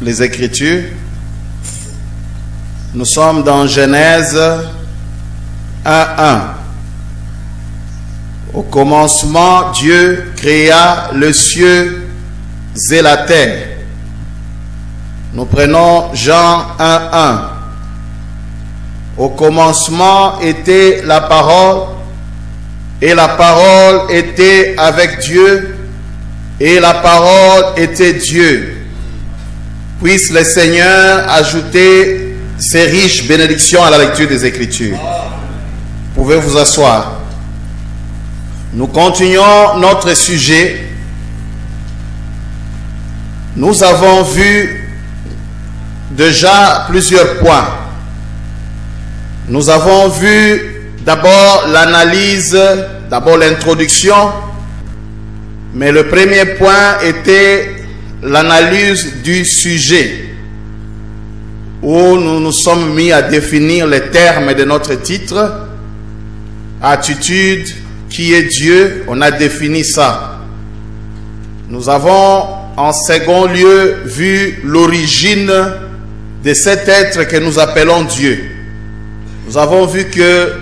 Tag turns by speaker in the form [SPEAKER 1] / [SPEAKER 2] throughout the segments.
[SPEAKER 1] les Écritures. Nous sommes dans Genèse 1:1. Au commencement, Dieu créa les cieux et la terre. Nous prenons Jean 1:1. Au commencement était la parole, et la parole était avec Dieu, et la parole était Dieu. Puisse le Seigneur ajouter ses riches bénédictions à la lecture des Écritures. Vous pouvez vous asseoir. Nous continuons notre sujet. Nous avons vu déjà plusieurs points. Nous avons vu d'abord l'analyse, d'abord l'introduction, mais le premier point était l'analyse du sujet, où nous nous sommes mis à définir les termes de notre titre. Attitude, qui est Dieu, on a défini ça. Nous avons en second lieu vu l'origine de cet être que nous appelons Dieu. Nous avons vu que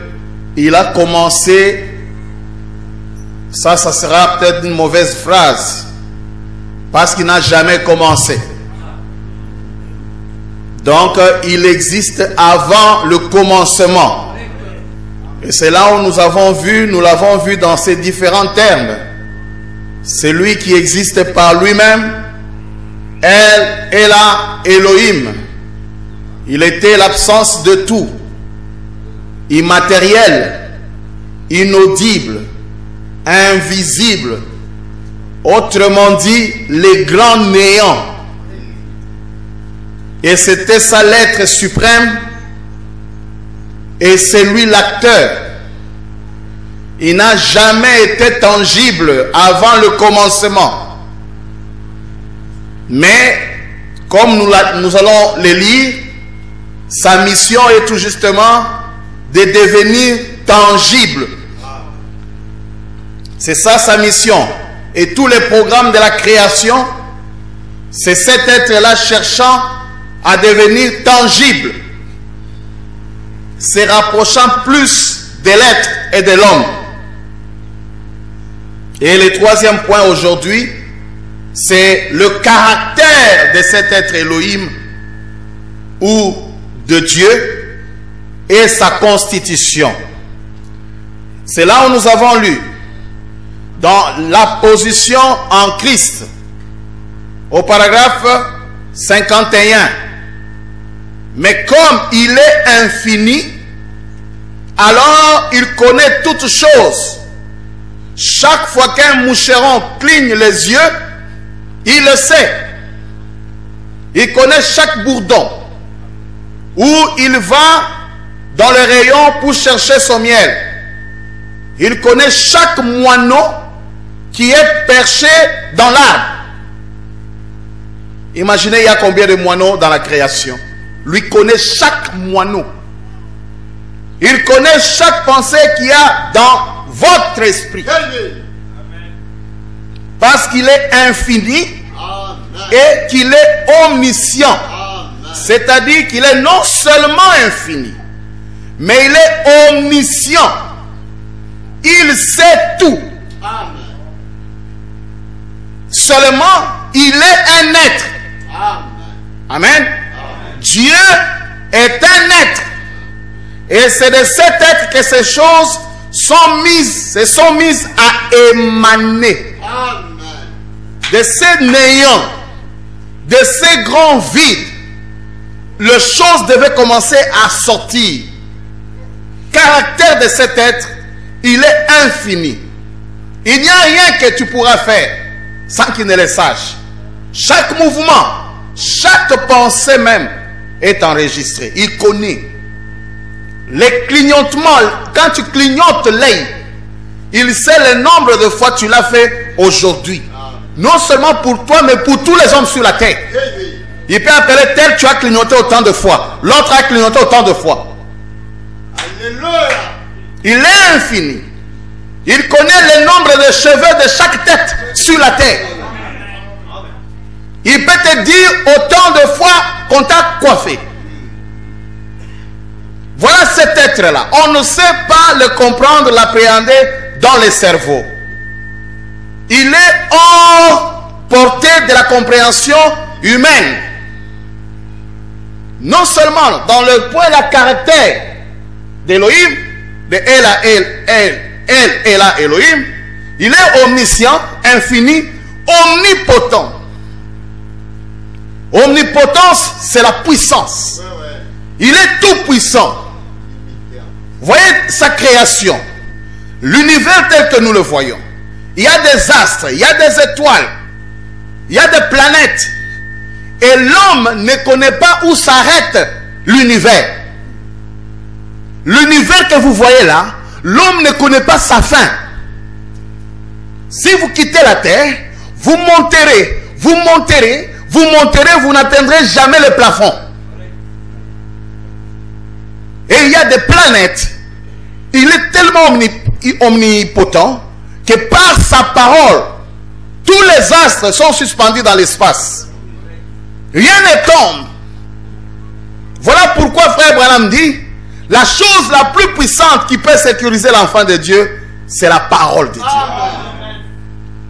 [SPEAKER 1] il a commencé, ça sera peut-être une mauvaise phrase, parce qu'il n'a jamais commencé. Donc, il existe avant le commencement. Et c'est là où nous l'avons vu dans ces différents termes. C'est lui qui existe par lui-même, El, Ela, Elohim. Il était l'absence de tout. Immatériel, inaudible, invisible, autrement dit, les grands néants. Et c'était sa lettre suprême, et c'est lui l'acteur. Il n'a jamais été tangible avant le commencement. Mais, comme nous allons le lire, sa mission est tout justement de devenir tangible. C'est ça sa mission. Et tous les programmes de la création, c'est cet être-là cherchant à devenir tangible, se rapprochant plus de l'être et de l'homme. Et le troisième point aujourd'hui, c'est le caractère de cet être Elohim ou de Dieu et sa constitution. C'est là où nous avons lu dans la position en Christ au paragraphe 51. Mais comme il est infini, alors il connaît toutes choses. Chaque fois qu'un moucheron cligne les yeux, il le sait. Il connaît chaque bourdon. Où il va dans le rayon pour chercher son miel. Il connaît chaque moineau qui est perché dans l'arbre. Imaginez, il y a combien de moineaux dans la création. Lui connaît chaque moineau. Il connaît chaque pensée qu'il y a dans votre esprit. Parce qu'il est infini et qu'il est omniscient. C'est-à-dire qu'il est non seulement infini, mais il est omniscient. Il sait tout. Seulement, il est un être. Amen. Dieu est un être. Et c'est de cet être que ces choses se sont mises à émaner. De ces néants, de ces grands vides, les choses devaient commencer à sortir. Caractère de cet être, il est infini. Il n'y a rien que tu pourras faire sans qu'il ne le sache. Chaque mouvement, chaque pensée même est enregistrée. Il connaît. Les clignotements, quand tu clignotes l'œil, il sait le nombre de fois tu l'as fait aujourd'hui. Non seulement pour toi, mais pour tous les hommes sur la terre. Il peut appeler tel, tu as clignoté autant de fois. L'autre a clignoté autant de fois. Alléluia. Il est infini. Il connaît le nombre de cheveux de chaque tête sur la terre. Il peut te dire autant de fois qu'on t'a coiffé. Voilà cet être-là. On ne sait pas le comprendre, l'appréhender dans le cerveau. Il est hors portée de la compréhension humaine. Non seulement dans le point de la caractère d'Élohim, de El à Elohim, il est omniscient, infini, omnipotent. Omnipotence, c'est la puissance. Il est tout puissant. Voyez sa création, l'univers tel que nous le voyons. Il y a des astres, il y a des étoiles, il y a des planètes. Et l'homme ne connaît pas où s'arrête l'univers. L'univers que vous voyez là, l'homme ne connaît pas sa fin. Si vous quittez la terre, vous monterez, vous monterez, vous monterez, vous n'atteindrez jamais le plafond. Et il y a des planètes. Il est tellement omnipotent que par sa parole, tous les astres sont suspendus dans l'espace. Rien ne tombe. Voilà pourquoi frère Branham dit, la chose la plus puissante qui peut sécuriser l'enfant de Dieu, c'est la parole de Dieu.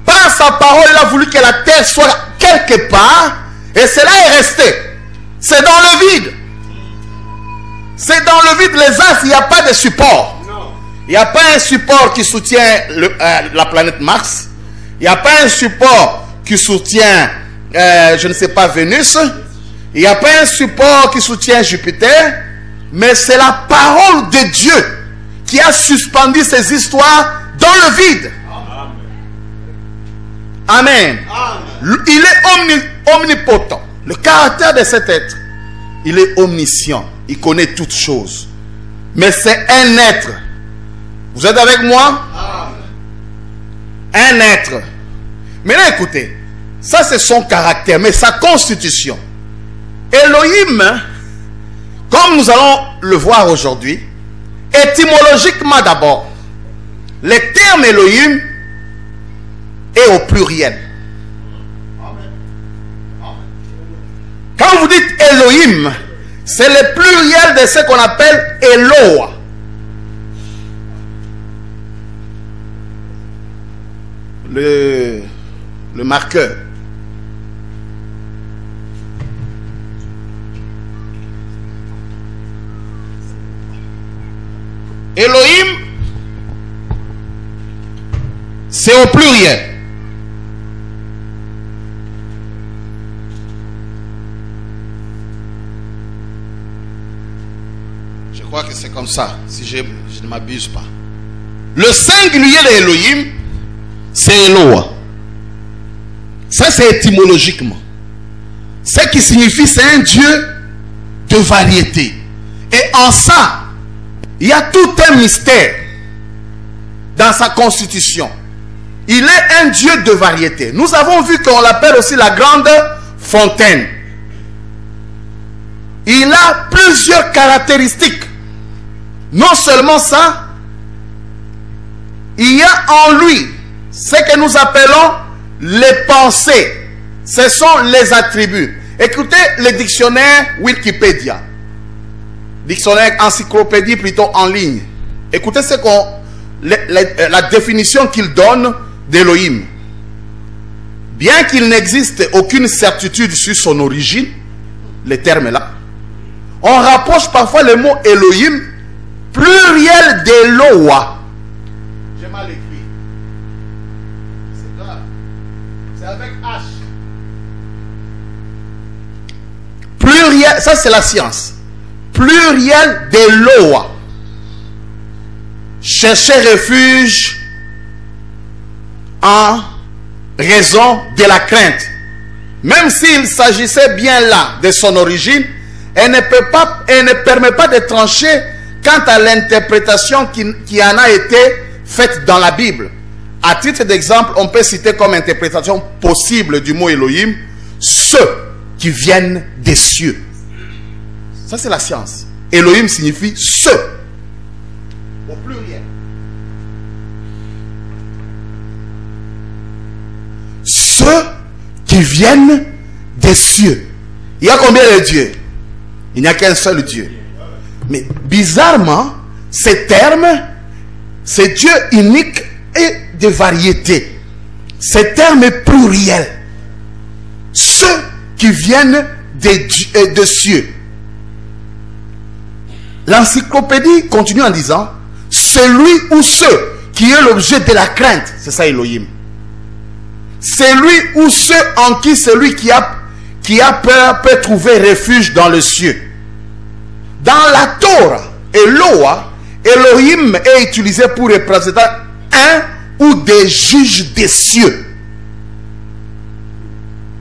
[SPEAKER 1] Par sa parole, il a voulu que la terre soit quelque part, et cela est resté. C'est dans le vide. C'est dans le vide, les astres, il n'y a pas de support. Il n'y a pas un support qui soutient la planète Mars. Il n'y a pas un support qui soutient, je ne sais pas, Vénus. Il n'y a pas un support qui soutient Jupiter. Mais c'est la parole de Dieu qui a suspendu ces histoires dans le vide. Amen. Amen. Il est omnipotent. Le caractère de cet être, il est omniscient. Il connaît toutes choses. Mais c'est un être. Vous êtes avec moi? Amen. Un être. Maintenant écoutez, ça c'est son caractère, mais sa constitution. Elohim, comme nous allons le voir aujourd'hui, étymologiquement d'abord, le terme Elohim est au pluriel. Quand vous dites Elohim, c'est le pluriel de ce qu'on appelle Eloah. Le marqueur. Elohim, c'est au pluriel. Je crois que c'est comme ça, si je ne m'abuse pas. Le singulier de Elohim, c'est Eloah. Ça, c'est étymologiquement. Ce qui signifie, c'est un Dieu de variété. Et en ça, il y a tout un mystère dans sa constitution. Il est un Dieu de variété. Nous avons vu qu'on l'appelle aussi la grande fontaine. Il a plusieurs caractéristiques. Non seulement ça, il y a en lui ce que nous appelons les pensées. Ce sont les attributs. Écoutez le dictionnaire Wikipédia. Dictionnaire, encyclopédie plutôt en ligne. Écoutez ce qu'on, la définition qu'il donne d'Elohim. Bien qu'il n'existe aucune certitude sur son origine, le terme là, on rapproche parfois le mot Elohim, pluriel d'Eloah. J'ai mal écrit. C'est grave. C'est avec H. Pluriel, ça c'est la science. Pluriel d'Eloah. Chercher refuge en raison de la crainte. Même s'il s'agissait bien là de son origine, elle ne permet pas de trancher quant à l'interprétation qui en a été faite dans la Bible. À titre d'exemple, on peut citer comme interprétation possible du mot Elohim, ceux qui viennent des cieux. Ça, c'est la science. Elohim signifie ceux. Au pluriel. Ceux qui viennent des cieux. Il y a combien de dieux? Il n'y a qu'un seul Dieu. Mais bizarrement, ces termes, c'est Dieu unique et de variété. Ces termes est pluriel. Ceux qui viennent des cieux. L'encyclopédie continue en disant, celui ou ceux qui est l'objet de la crainte, c'est ça Elohim. Celui ou ceux en qui celui qui a peur peut trouver refuge dans le cieux. Dans la Torah et Loa, Elohim est utilisé pour représenter un ou des juges des cieux.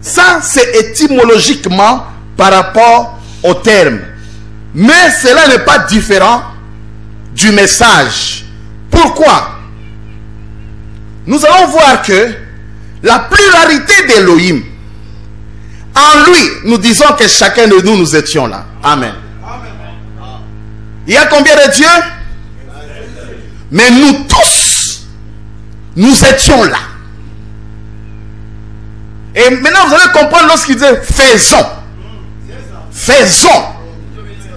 [SPEAKER 1] Ça, c'est étymologiquement par rapport au terme. Mais cela n'est pas différent du message. Pourquoi? Nous allons voir que la pluralité d'Elohim, en lui, nous disons que chacun de nous, nous étions là. Amen. Il y a combien de dieux? Mais nous tous, nous étions là. Et maintenant, vous allez comprendre lorsqu'il dit faisons. Faisons.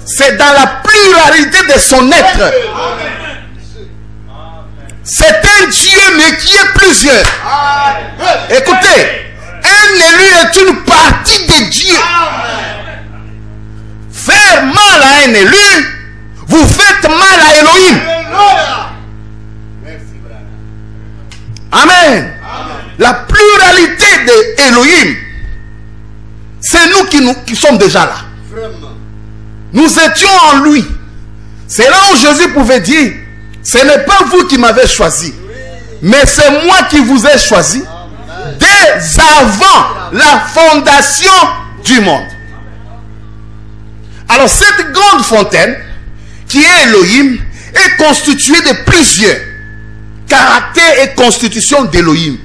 [SPEAKER 1] C'est dans la pluralité de son être. C'est un Dieu, mais qui est plusieurs. Écoutez, un élu est une partie de Dieu. Faire mal à un élu, vous faites mal à Elohim. Amen. La pluralité de Elohim, c'est nous qui sommes déjà là. Nous étions en lui. C'est là où Jésus pouvait dire, ce n'est pas vous qui m'avez choisi, mais c'est moi qui vous ai choisi dès avant la fondation du monde. Alors cette grande fontaine qui est Elohim est constituée de plusieurs caractères et constitutions d'Elohim.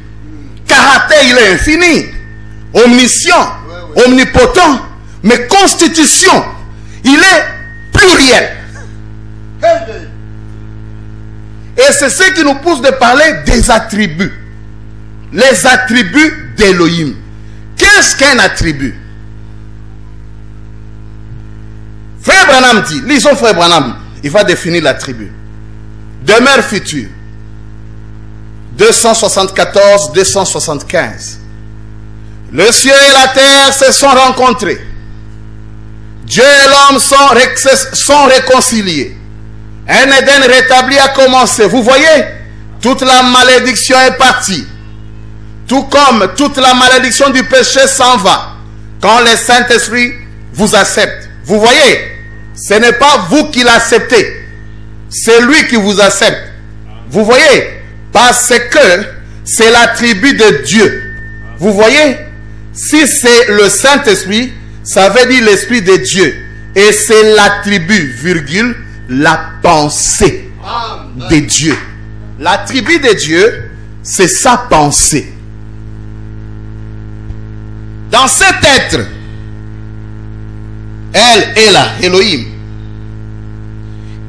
[SPEAKER 1] Caractère, il est infini, omniscient, omnipotent, mais constitution, il est pluriel. Et c'est ce qui nous pousse de parler des attributs. Les attributs d'Elohim. Qu'est-ce qu'un attribut? Frère Branham dit, lisons Frère Branham, il va définir l'attribut. Demeure future. 274-275. Le ciel et la terre se sont rencontrés. Dieu et l'homme sont réconciliés. Un Éden rétabli a commencé. Vous voyez, toute la malédiction est partie. Tout comme toute la malédiction du péché s'en va quand le Saint-Esprit vous accepte. Vous voyez, ce n'est pas vous qui l'acceptez, c'est lui qui vous accepte. Vous voyez, parce que c'est l'attribut de Dieu. Vous voyez, si c'est le Saint-Esprit, ça veut dire l'Esprit de Dieu. Et c'est l'attribut, virgule, la pensée de Dieu. L'attribut de Dieu, c'est sa pensée. Dans cet être, elle est là, Elohim,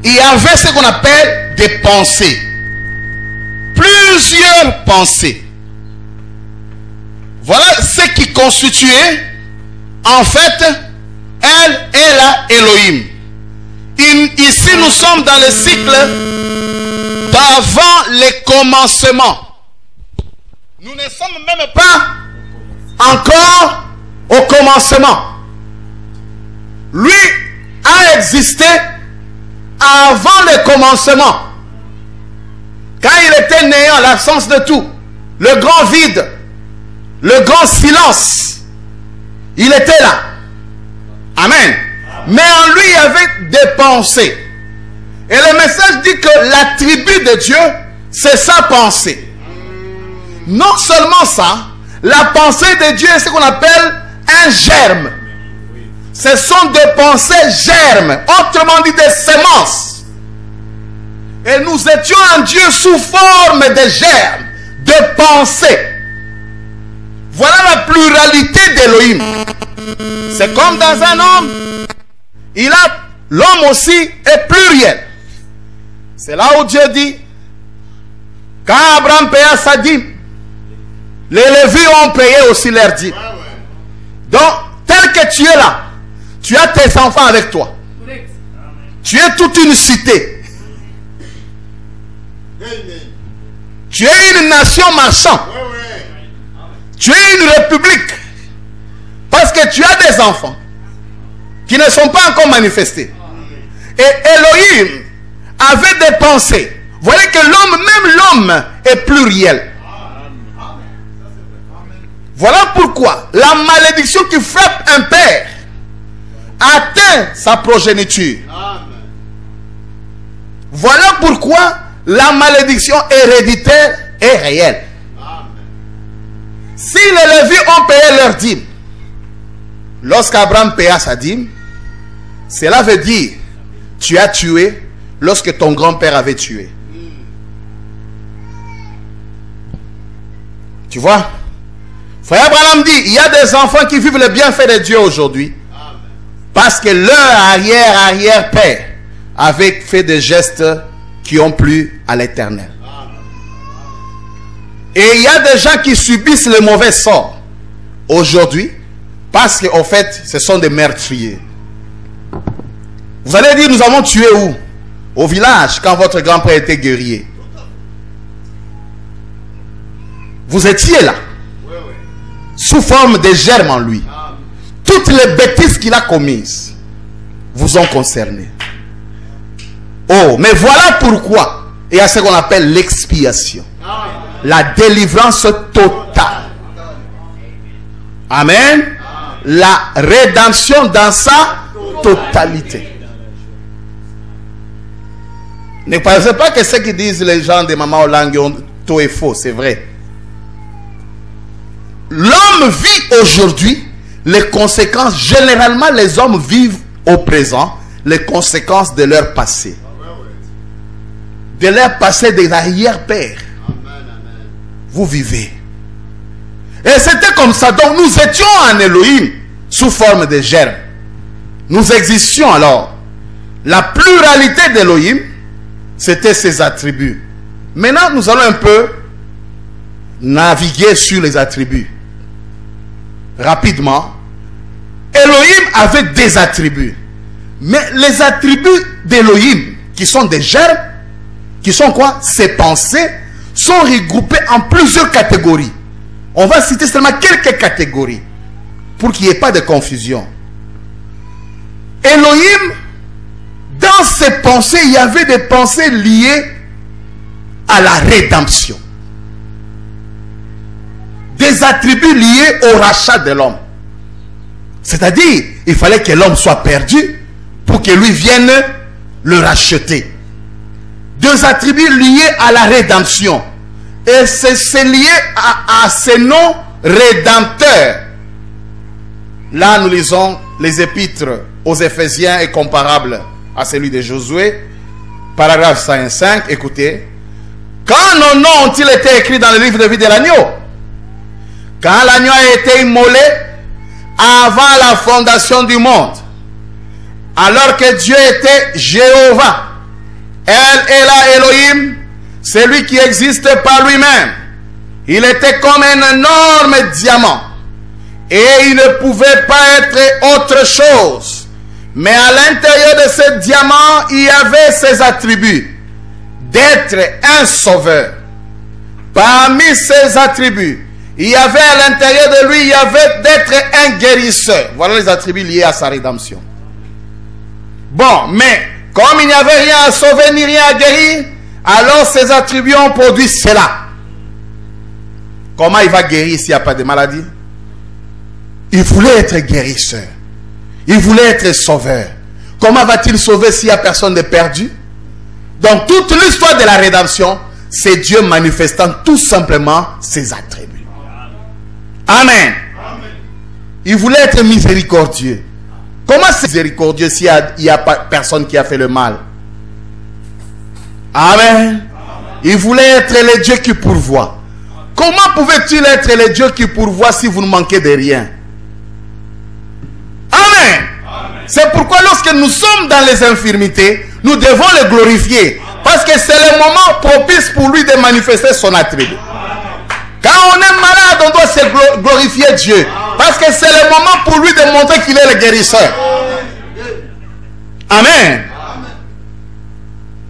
[SPEAKER 1] il y avait ce qu'on appelle des pensées. Plusieurs pensées. Voilà ce qui constituait, en fait, elle est là, Elohim. Ici, nous sommes dans le cycle d'avant les commencements. Nous ne sommes même pas encore au commencement. Lui a existé avant le commencement. Quand il était néant, l'absence de tout, le grand vide, le grand silence, il était là. Amen. Mais en lui, il y avait des pensées. Et le message dit que l'attribut de Dieu, c'est sa pensée. Non seulement ça, la pensée de Dieu est ce qu'on appelle un germe. Ce sont des pensées germes, autrement dit des semences. Et nous étions en Dieu sous forme de germes, de pensées. Voilà la pluralité d'Elohim. C'est comme dans un homme, l'homme aussi est pluriel. C'est là où Dieu dit, quand Abraham paya sa dîme, les Lévites ont payé aussi leur dîme. Donc, que tu es là, tu as tes enfants avec toi. Tu es toute une cité. Tu es une nation marchande. Tu es une république. Parce que tu as des enfants qui ne sont pas encore manifestés. Et Elohim avait des pensées. Vous voyez que l'homme, même l'homme, est pluriel. Voilà pourquoi la malédiction qui frappe un père atteint sa progéniture. Voilà pourquoi la malédiction héréditaire est réelle. Si les Lévites ont payé leur dîme, lorsqu'Abraham paya sa dîme, cela veut dire tu as tué lorsque ton grand-père avait tué. Tu vois? Frère Abraham dit, il y a des enfants qui vivent le bienfait de Dieu aujourd'hui parce que leur arrière-père avait fait des gestes qui ont plu à l'Éternel. Et il y a des gens qui subissent le mauvais sort aujourd'hui parce qu'en fait, ce sont des meurtriers. Vous allez dire, nous avons tué où? Au village, quand votre grand-père était guerrier. Vous étiez là, sous forme de germes en lui. Toutes les bêtises qu'il a commises vous ont concerné. Oh, mais voilà pourquoi il y a ce qu'on appelle l'expiation. La délivrance totale. Amen. La rédemption dans sa totalité. Ne pensez pas que ce que disent les gens de Maman Olangue, tout est faux, c'est vrai. L'homme vit aujourd'hui les conséquences. Généralement, les hommes vivent au présent les conséquences de leur passé. De leur passé des arrière-pères. Vous vivez. Et c'était comme ça. Donc nous étions en Elohim sous forme de germes. Nous existions alors. La pluralité d'Elohim, c'était ses attributs. Maintenant, nous allons un peu naviguer sur les attributs. Rapidement. Elohim avait des attributs. Mais les attributs d'Elohim, qui sont des germes, qui sont quoi? Ses pensées, sont regroupés en plusieurs catégories. On va citer seulement quelques catégories pour qu'il n'y ait pas de confusion. Elohim, dans ses pensées, il y avait des pensées liées à la rédemption. Des attributs liés au rachat de l'homme. C'est-à-dire, il fallait que l'homme soit perdu pour que lui vienne le racheter. Deux attributs liés à la rédemption. Et c'est lié à ces noms rédempteurs. Là, nous lisons les épîtres aux Éphésiens est comparable à celui de Josué. Paragraphe 105, écoutez. Quand nos noms ont-ils été écrits dans le livre de vie de l'agneau? Quand l'agneau a été immolé avant la fondation du monde, alors que Dieu était Jéhovah, elle est là Elohim, celui qui existe par lui-même. Il était comme un énorme diamant et il ne pouvait pas être autre chose. Mais à l'intérieur de ce diamant, il y avait ses attributs d'être un sauveur. Parmi ses attributs, il y avait à l'intérieur de lui, il y avait d'être un guérisseur. Voilà les attributs liés à sa rédemption. Bon, mais comme il n'y avait rien à sauver ni rien à guérir, alors ses attributs ont produit cela. Comment il va guérir s'il n'y a pas de maladie? Il voulait être guérisseur. Il voulait être sauveur. Comment va-t-il sauver s'il n'y a personne de perdu? Donc toute l'histoire de la rédemption, c'est Dieu manifestant tout simplement ses attributs. Amen. Il voulait être miséricordieux. Comment c'est miséricordieux s'il n'y a pas personne qui a fait le mal? Amen. Il voulait être le Dieu qui pourvoit. Comment pouvait-il être le Dieu qui pourvoit si vous ne manquez de rien? Amen. C'est pourquoi lorsque nous sommes dans les infirmités, nous devons le glorifier. Parce que c'est le moment propice pour lui de manifester son attribut. Quand on est malade, on doit se glorifier Dieu. Parce que c'est le moment pour lui de montrer qu'il est le guérisseur. Amen.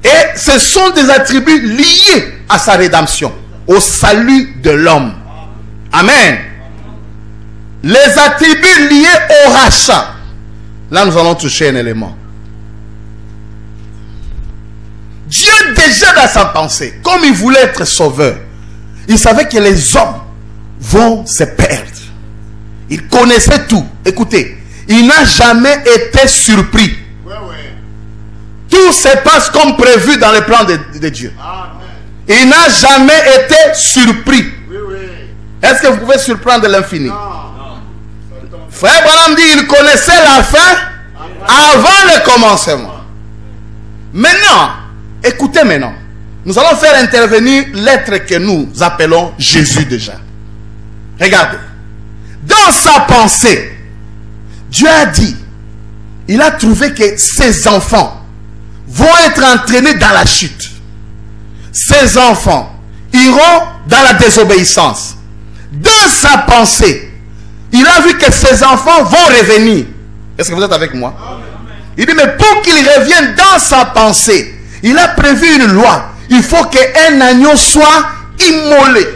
[SPEAKER 1] Et ce sont des attributs liés à sa rédemption, au salut de l'homme. Amen. Les attributs liés au rachat. Là, nous allons toucher un élément. Dieu, déjà dans sa pensée, comme il voulait être sauveur, il savait que les hommes vont se perdre. Il connaissait tout. Écoutez, il n'a jamais été surpris. Tout se passe comme prévu dans le plan de Dieu. Il n'a jamais été surpris. Est-ce que vous pouvez surprendre l'infini? Frère Branham dit, il connaissait la fin avant le commencement. Maintenant, écoutez maintenant. Nous allons faire intervenir l'être que nous appelons Jésus déjà. Regardez. Dans sa pensée, Dieu a dit, il a trouvé que ses enfants vont être entraînés dans la chute. Ses enfants iront dans la désobéissance. Dans sa pensée, il a vu que ses enfants vont revenir. Est-ce que vous êtes avec moi? Il dit, mais pour qu'ils reviennent dans sa pensée, il a prévu une loi. Il faut qu'un agneau soit immolé.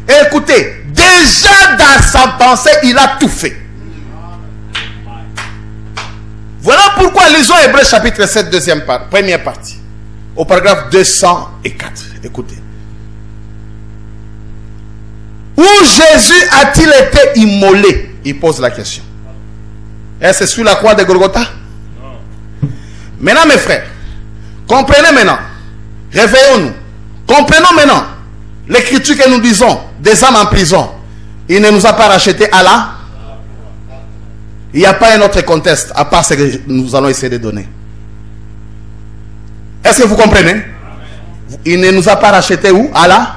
[SPEAKER 1] Et écoutez, déjà dans sa pensée, il a tout fait. Voilà pourquoi lisons Hébreux chapitre 7, première partie. Au paragraphe 204. Écoutez. Où Jésus a-t-il été immolé? Il pose la question. Est-ce que c'est sur la croix de Golgotha? Non. Maintenant, mes frères, comprenez maintenant. Réveillons-nous. Comprenons maintenant l'écriture que nous disons des âmes en prison. Il ne nous a pas racheté Allah. Il n'y a pas un autre contexte à part ce que nous allons essayer de donner. Est-ce que vous comprenez? Il ne nous a pas racheté où? Allah?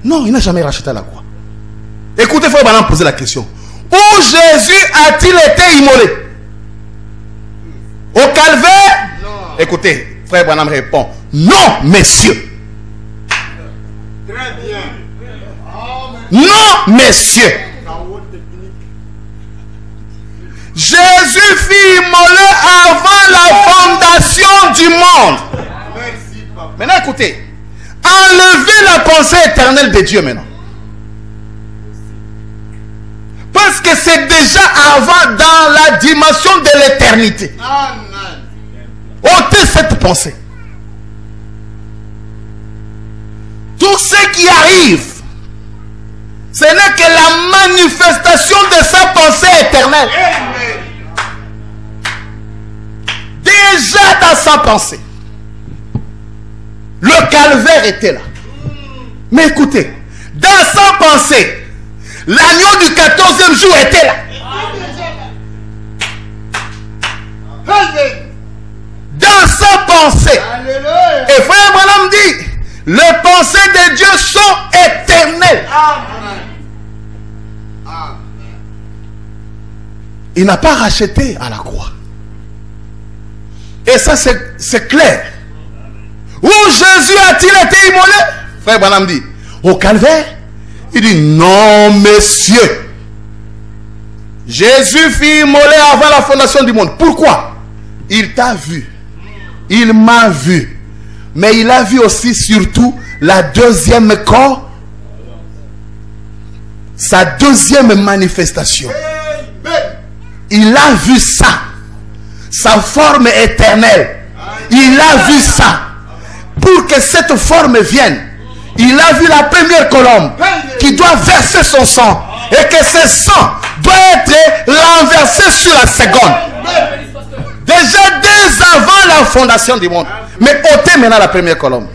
[SPEAKER 1] Non, il n'a jamais racheté à la croix. Écoutez, il faut maintenant poser la question. Où Jésus a-t-il été immolé? Au calvaire? Non. Écoutez, frère Branham répond, non, messieurs. Très bien. Non, messieurs. Jésus fut immolé avant la fondation du monde. Maintenant, écoutez. Enlevez la pensée éternelle de Dieu maintenant. Parce que c'est déjà avant dans la dimension de l'éternité. Ôtez cette pensée. Tout ce qui arrive, ce n'est que la manifestation de sa pensée éternelle. Déjà dans sa pensée. Le calvaire était là. Mais écoutez, dans sa pensée, l'agneau du 14e jour était là. Dans sa pensée. Et frère Branham dit, les pensées de Dieu sont éternelles. Il n'a pas racheté à la croix. Et ça c'est clair. Où Jésus a-t-il été immolé? Frère Branham dit, au calvaire? Il dit, non, messieurs. Jésus fut immolé avant la fondation du monde. Pourquoi? Il t'a vu. Il m'a vu. Mais il a vu aussi surtout la deuxième corps. Sa deuxième manifestation. Il a vu ça. Sa forme éternelle. Il a vu ça. Pour que cette forme vienne, il a vu la première colombe qui doit verser son sang et que ce sang doit être renversé sur la seconde. Déjà dès avant la fondation du monde. Mais ôtez maintenant la première colombe.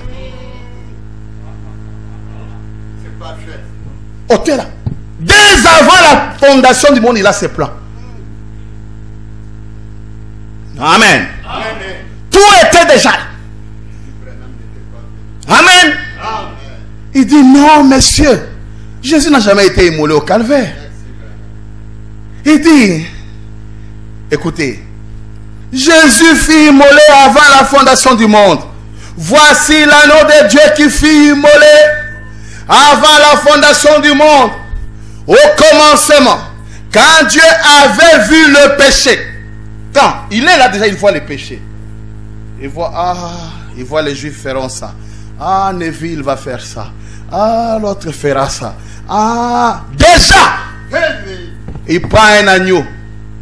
[SPEAKER 1] Ôtez-la. Dès avant la fondation du monde, il a ses plans. Amen. Tout était déjà là. Amen. Il dit non, messieurs. Jésus n'a jamais été immolé au calvaire. Il dit, écoutez, Jésus fut immolé avant la fondation du monde. Voici l'agneau de Dieu qui fut immolé avant la fondation du monde. Au commencement, quand Dieu avait vu le péché, quand il est là déjà, il voit les péchés. Il voit les Juifs feront ça. Ah, Neville va faire ça. Ah, l'autre fera ça. Ah, déjà, il prend un agneau.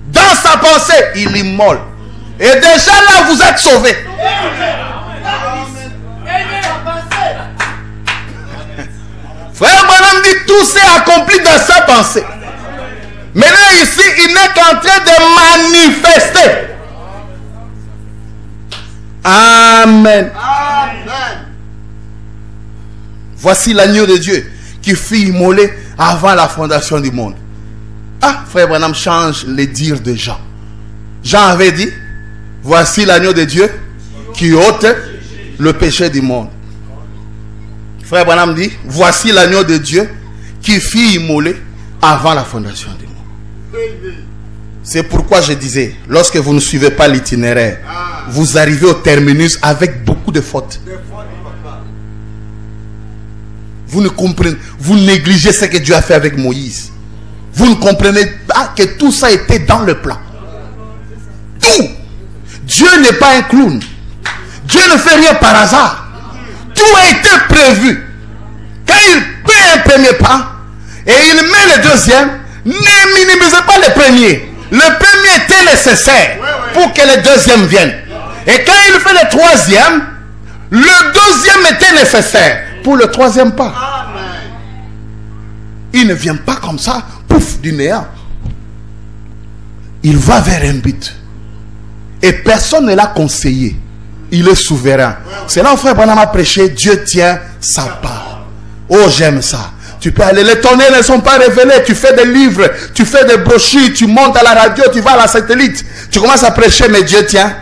[SPEAKER 1] Dans sa pensée, il immole. Et déjà là, vous êtes sauvés. Frère Branham dit tout s'est accompli dans sa pensée. Mais là ici, il n'est qu'en train de manifester. Amen. Amen. Voici l'agneau de Dieu qui fut immolé avant la fondation du monde. Ah, frère Branham change les dires de Jean. Jean avait dit, voici l'agneau de Dieu qui ôte le péché du monde. Frère Branham dit, voici l'agneau de Dieu qui fut immolé avant la fondation du monde. C'est pourquoi je disais, lorsque vous ne suivez pas l'itinéraire, vous arrivez au terminus avec beaucoup de fautes. Vous ne comprenez, vous négligez ce que Dieu a fait avec Moïse. Vous ne comprenez pas que tout ça était dans le plan. Tout. Dieu n'est pas un clown. Dieu ne fait rien par hasard. Tout a été prévu. Quand il fait un premier pas et il met le deuxième, ne minimisez pas le premier. Le premier était nécessaire pour que le deuxième vienne. Et quand il fait le troisième, le deuxième était nécessaire pour le troisième pas. Il ne vient pas comme ça, pouf, du néant. Il va vers un but. Et personne ne l'a conseillé. Il est souverain. C'est là où frère Branham a prêché, Dieu tient sa parole. Oh, j'aime ça. Tu peux aller, les tonnerres ne sont pas révélés. Tu fais des livres, tu fais des brochures, tu montes à la radio, tu vas à la satellite. Tu commences à prêcher, mais Dieu tient.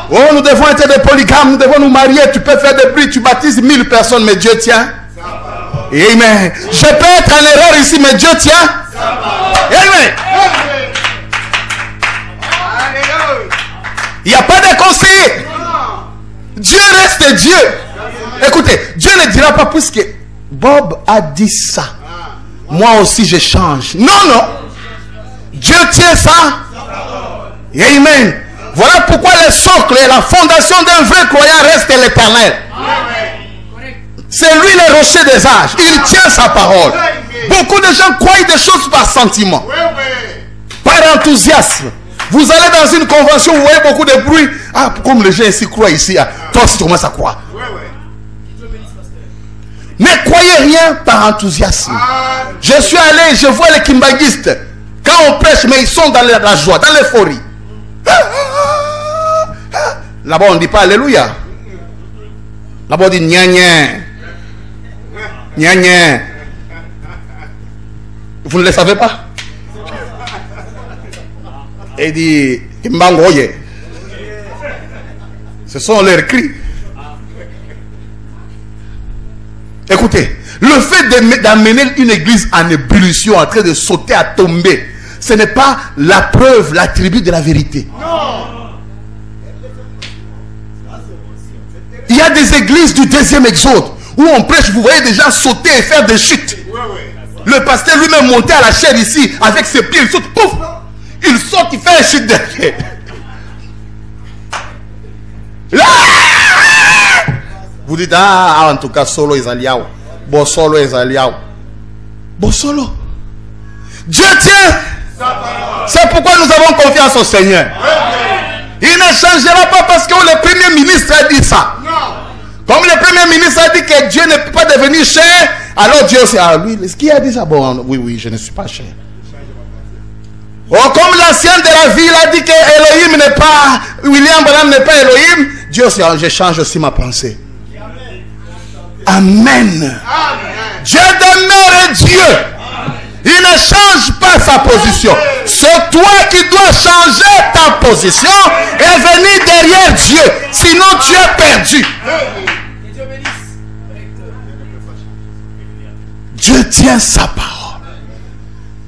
[SPEAKER 1] Oh, nous devons être des polygames, nous devons nous marier. Tu peux faire des bruits, tu baptises 1000 personnes, mais Dieu tient. Amen. Je peux être en erreur ici, mais Dieu tient. Amen. Il n'y a pas de conseiller. Dieu reste Dieu. Écoutez, Dieu ne dira pas puisque Bob a dit ça, moi aussi je change. Non, non. Dieu tient ça. Amen. Voilà pourquoi le socle et la fondation d'un vrai croyant reste l'éternel. C'est lui le rocher des âges. Il tient sa parole. Beaucoup de gens croient des choses par sentiment, par enthousiasme. Vous allez dans une convention, vous voyez beaucoup de bruit. Ah, comme les gens ici croient ici. Ah, toi aussi tu commences à croire. Ne croyez rien par enthousiasme. Je suis allé, je vois les kimbagistes. Quand on prêche, mais ils sont dans la joie, dans l'euphorie. Là-bas, on ne dit pas Alléluia. Là-bas, on dit Nya Nya. Nya Nya. Vous ne le savez pas? Et il dit Kimbangoye. Ce sont leurs cris. Écoutez, le fait d'amener une église en ébullition, en train de sauter, à tomber, ce n'est pas la preuve, l'attribut de la vérité. Non. Il y a des églises du deuxième exode où on prêche, vous voyez des gens sauter et faire des chutes. Le pasteur lui-même montait à la chaire ici, avec ses pieds, il saute, pouf, il saute, il fait une chute derrière. Vous dites, ah, en tout cas, solo est aliao. Bon, solo est aliao. Bon, solo. Dieu tient. C'est pourquoi nous avons confiance au Seigneur. Il ne changera pas parce que le Premier ministre a dit ça. Comme le Premier ministre a dit que Dieu ne peut pas devenir cher, alors Dieu aussi, ah lui, est-ce qu'il a dit ça? Bon, oui, oui, je ne suis pas cher. Oh, comme l'ancien de la ville a dit que Elohim n'est pas, William Branham n'est pas Elohim, Dieu aussi, je change aussi ma pensée. Amen. Dieu demeure Dieu. Il ne change pas sa position. C'est toi qui dois changer ta position et venir derrière Dieu. Sinon tu es perdu. Dieu tient sa parole.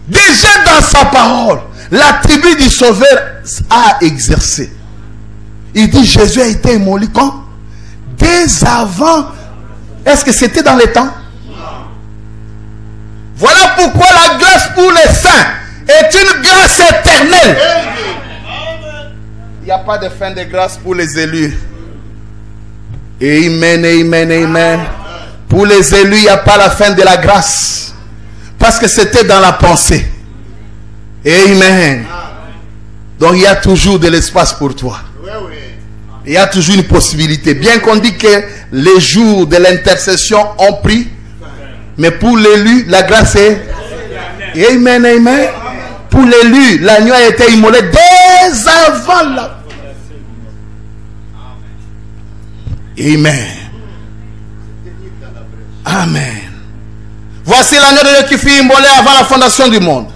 [SPEAKER 1] Déjà dans sa parole, l'attribut du Sauveur a exercé. Il dit Jésus a été immolé quand? Dès avant. Est-ce que c'était dans les temps? Voilà pourquoi la grâce pour les saints est une grâce éternelle. Il n'y a pas de fin de grâce pour les élus. Amen, amen, amen. Pour les élus, il n'y a pas la fin de la grâce. Parce que c'était dans la pensée. Amen. Donc il y a toujours de l'espace pour toi. Il y a toujours une possibilité. Bien qu'on dit que les jours de l'intercession ont pris, mais pour l'élu, la grâce est... Amen, amen. Pour l'élu, l'agneau a été immolé dès avant la... Amen. Amen. Voici l'agneau de Dieu qui fut immolé avant la fondation du monde.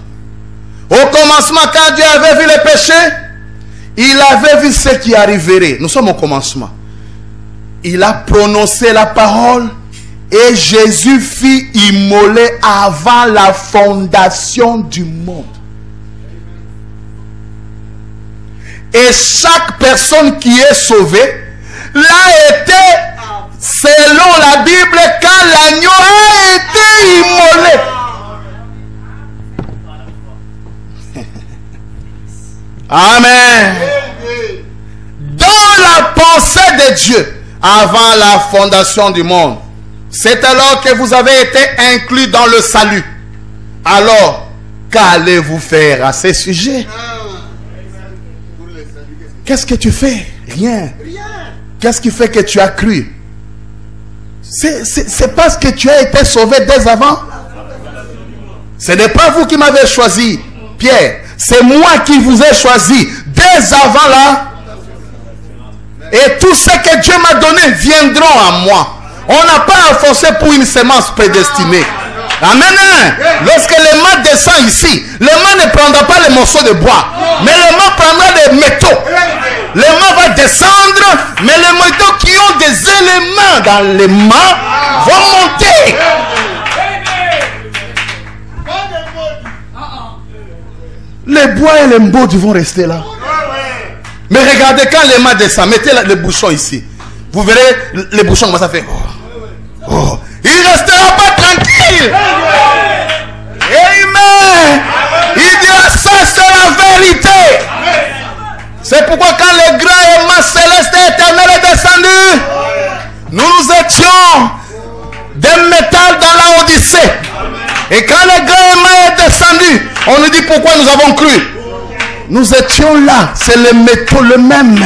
[SPEAKER 1] Au commencement, quand Dieu avait vu les péchés, il avait vu ce qui arriverait. Nous sommes au commencement. Il a prononcé la parole et Jésus fut immolé avant la fondation du monde. Et chaque personne qui est sauvée l'a été selon la Bible quand l'agneau a été immolé. Amen. Dans la pensée de Dieu avant la fondation du monde, c'est alors que vous avez été inclus dans le salut. Alors, qu'allez-vous faire à ce sujet? Qu'est-ce que tu fais? Rien. Qu'est-ce qui fait que tu as cru? C'est parce que tu as été sauvé dès avant. Ce n'est pas vous qui m'avez choisi, Pierre. C'est moi qui vous ai choisi dès avant là. Et tout ce que Dieu m'a donné viendront à moi. On n'a pas à forcer pour une semence prédestinée. Amen. Lorsque le mât descend ici, le mât ne prendra pas les morceaux de bois, mais le mât prendra des métaux. Le mât va descendre, mais les métaux qui ont des éléments dans les mâts vont monter. Les bois et les mbaudes vont rester là. Mais regardez, quand les mâts descendent, mettez le bouchon ici. Vous verrez, les bouchons, comment ça fait. Oh. Il ne restera pas tranquille. Amen. Il dira, ça c'est la vérité. C'est pourquoi quand le grand aimant céleste et éternel est descendu, nous étions des métal dans la Odyssée. Et quand le grand aimant est descendu, on nous dit pourquoi nous avons cru. Nous étions là, c'est le métaux le même.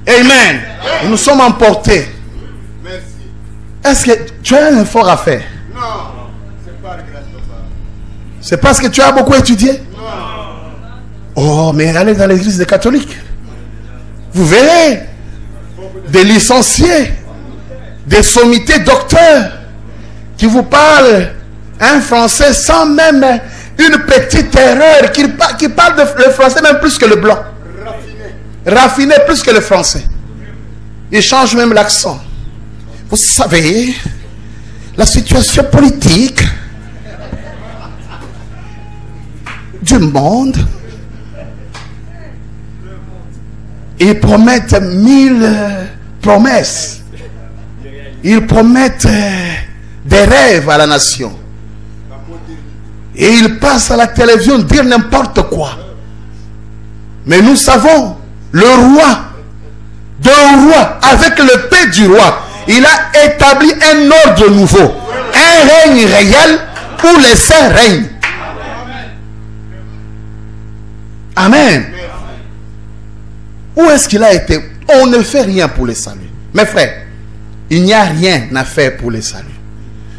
[SPEAKER 1] Amen. Et nous sommes emportés. Est-ce que tu as un effort à faire? Non. C'est parce que tu as beaucoup étudié? Non. Oh, mais allez dans l'église des catholiques. Vous verrez des licenciés, des sommités docteurs qui vous parlent un français sans même une petite erreur, qui parle le français même plus que le blanc. Raffiné plus que le français. Ils changent même l'accent. Vous savez, la situation politique du monde, ils promettent 1000 promesses. Ils promettent des rêves à la nation. Et ils passent à la télévision dire n'importe quoi. Mais nous savons, le roi, avec le paix du roi, il a établi un ordre nouveau. Un règne réel où les saints règnent. Amen. Où est-ce qu'il a été? On ne fait rien pour les saluts. Mes frères, il n'y a rien à faire pour les saluts.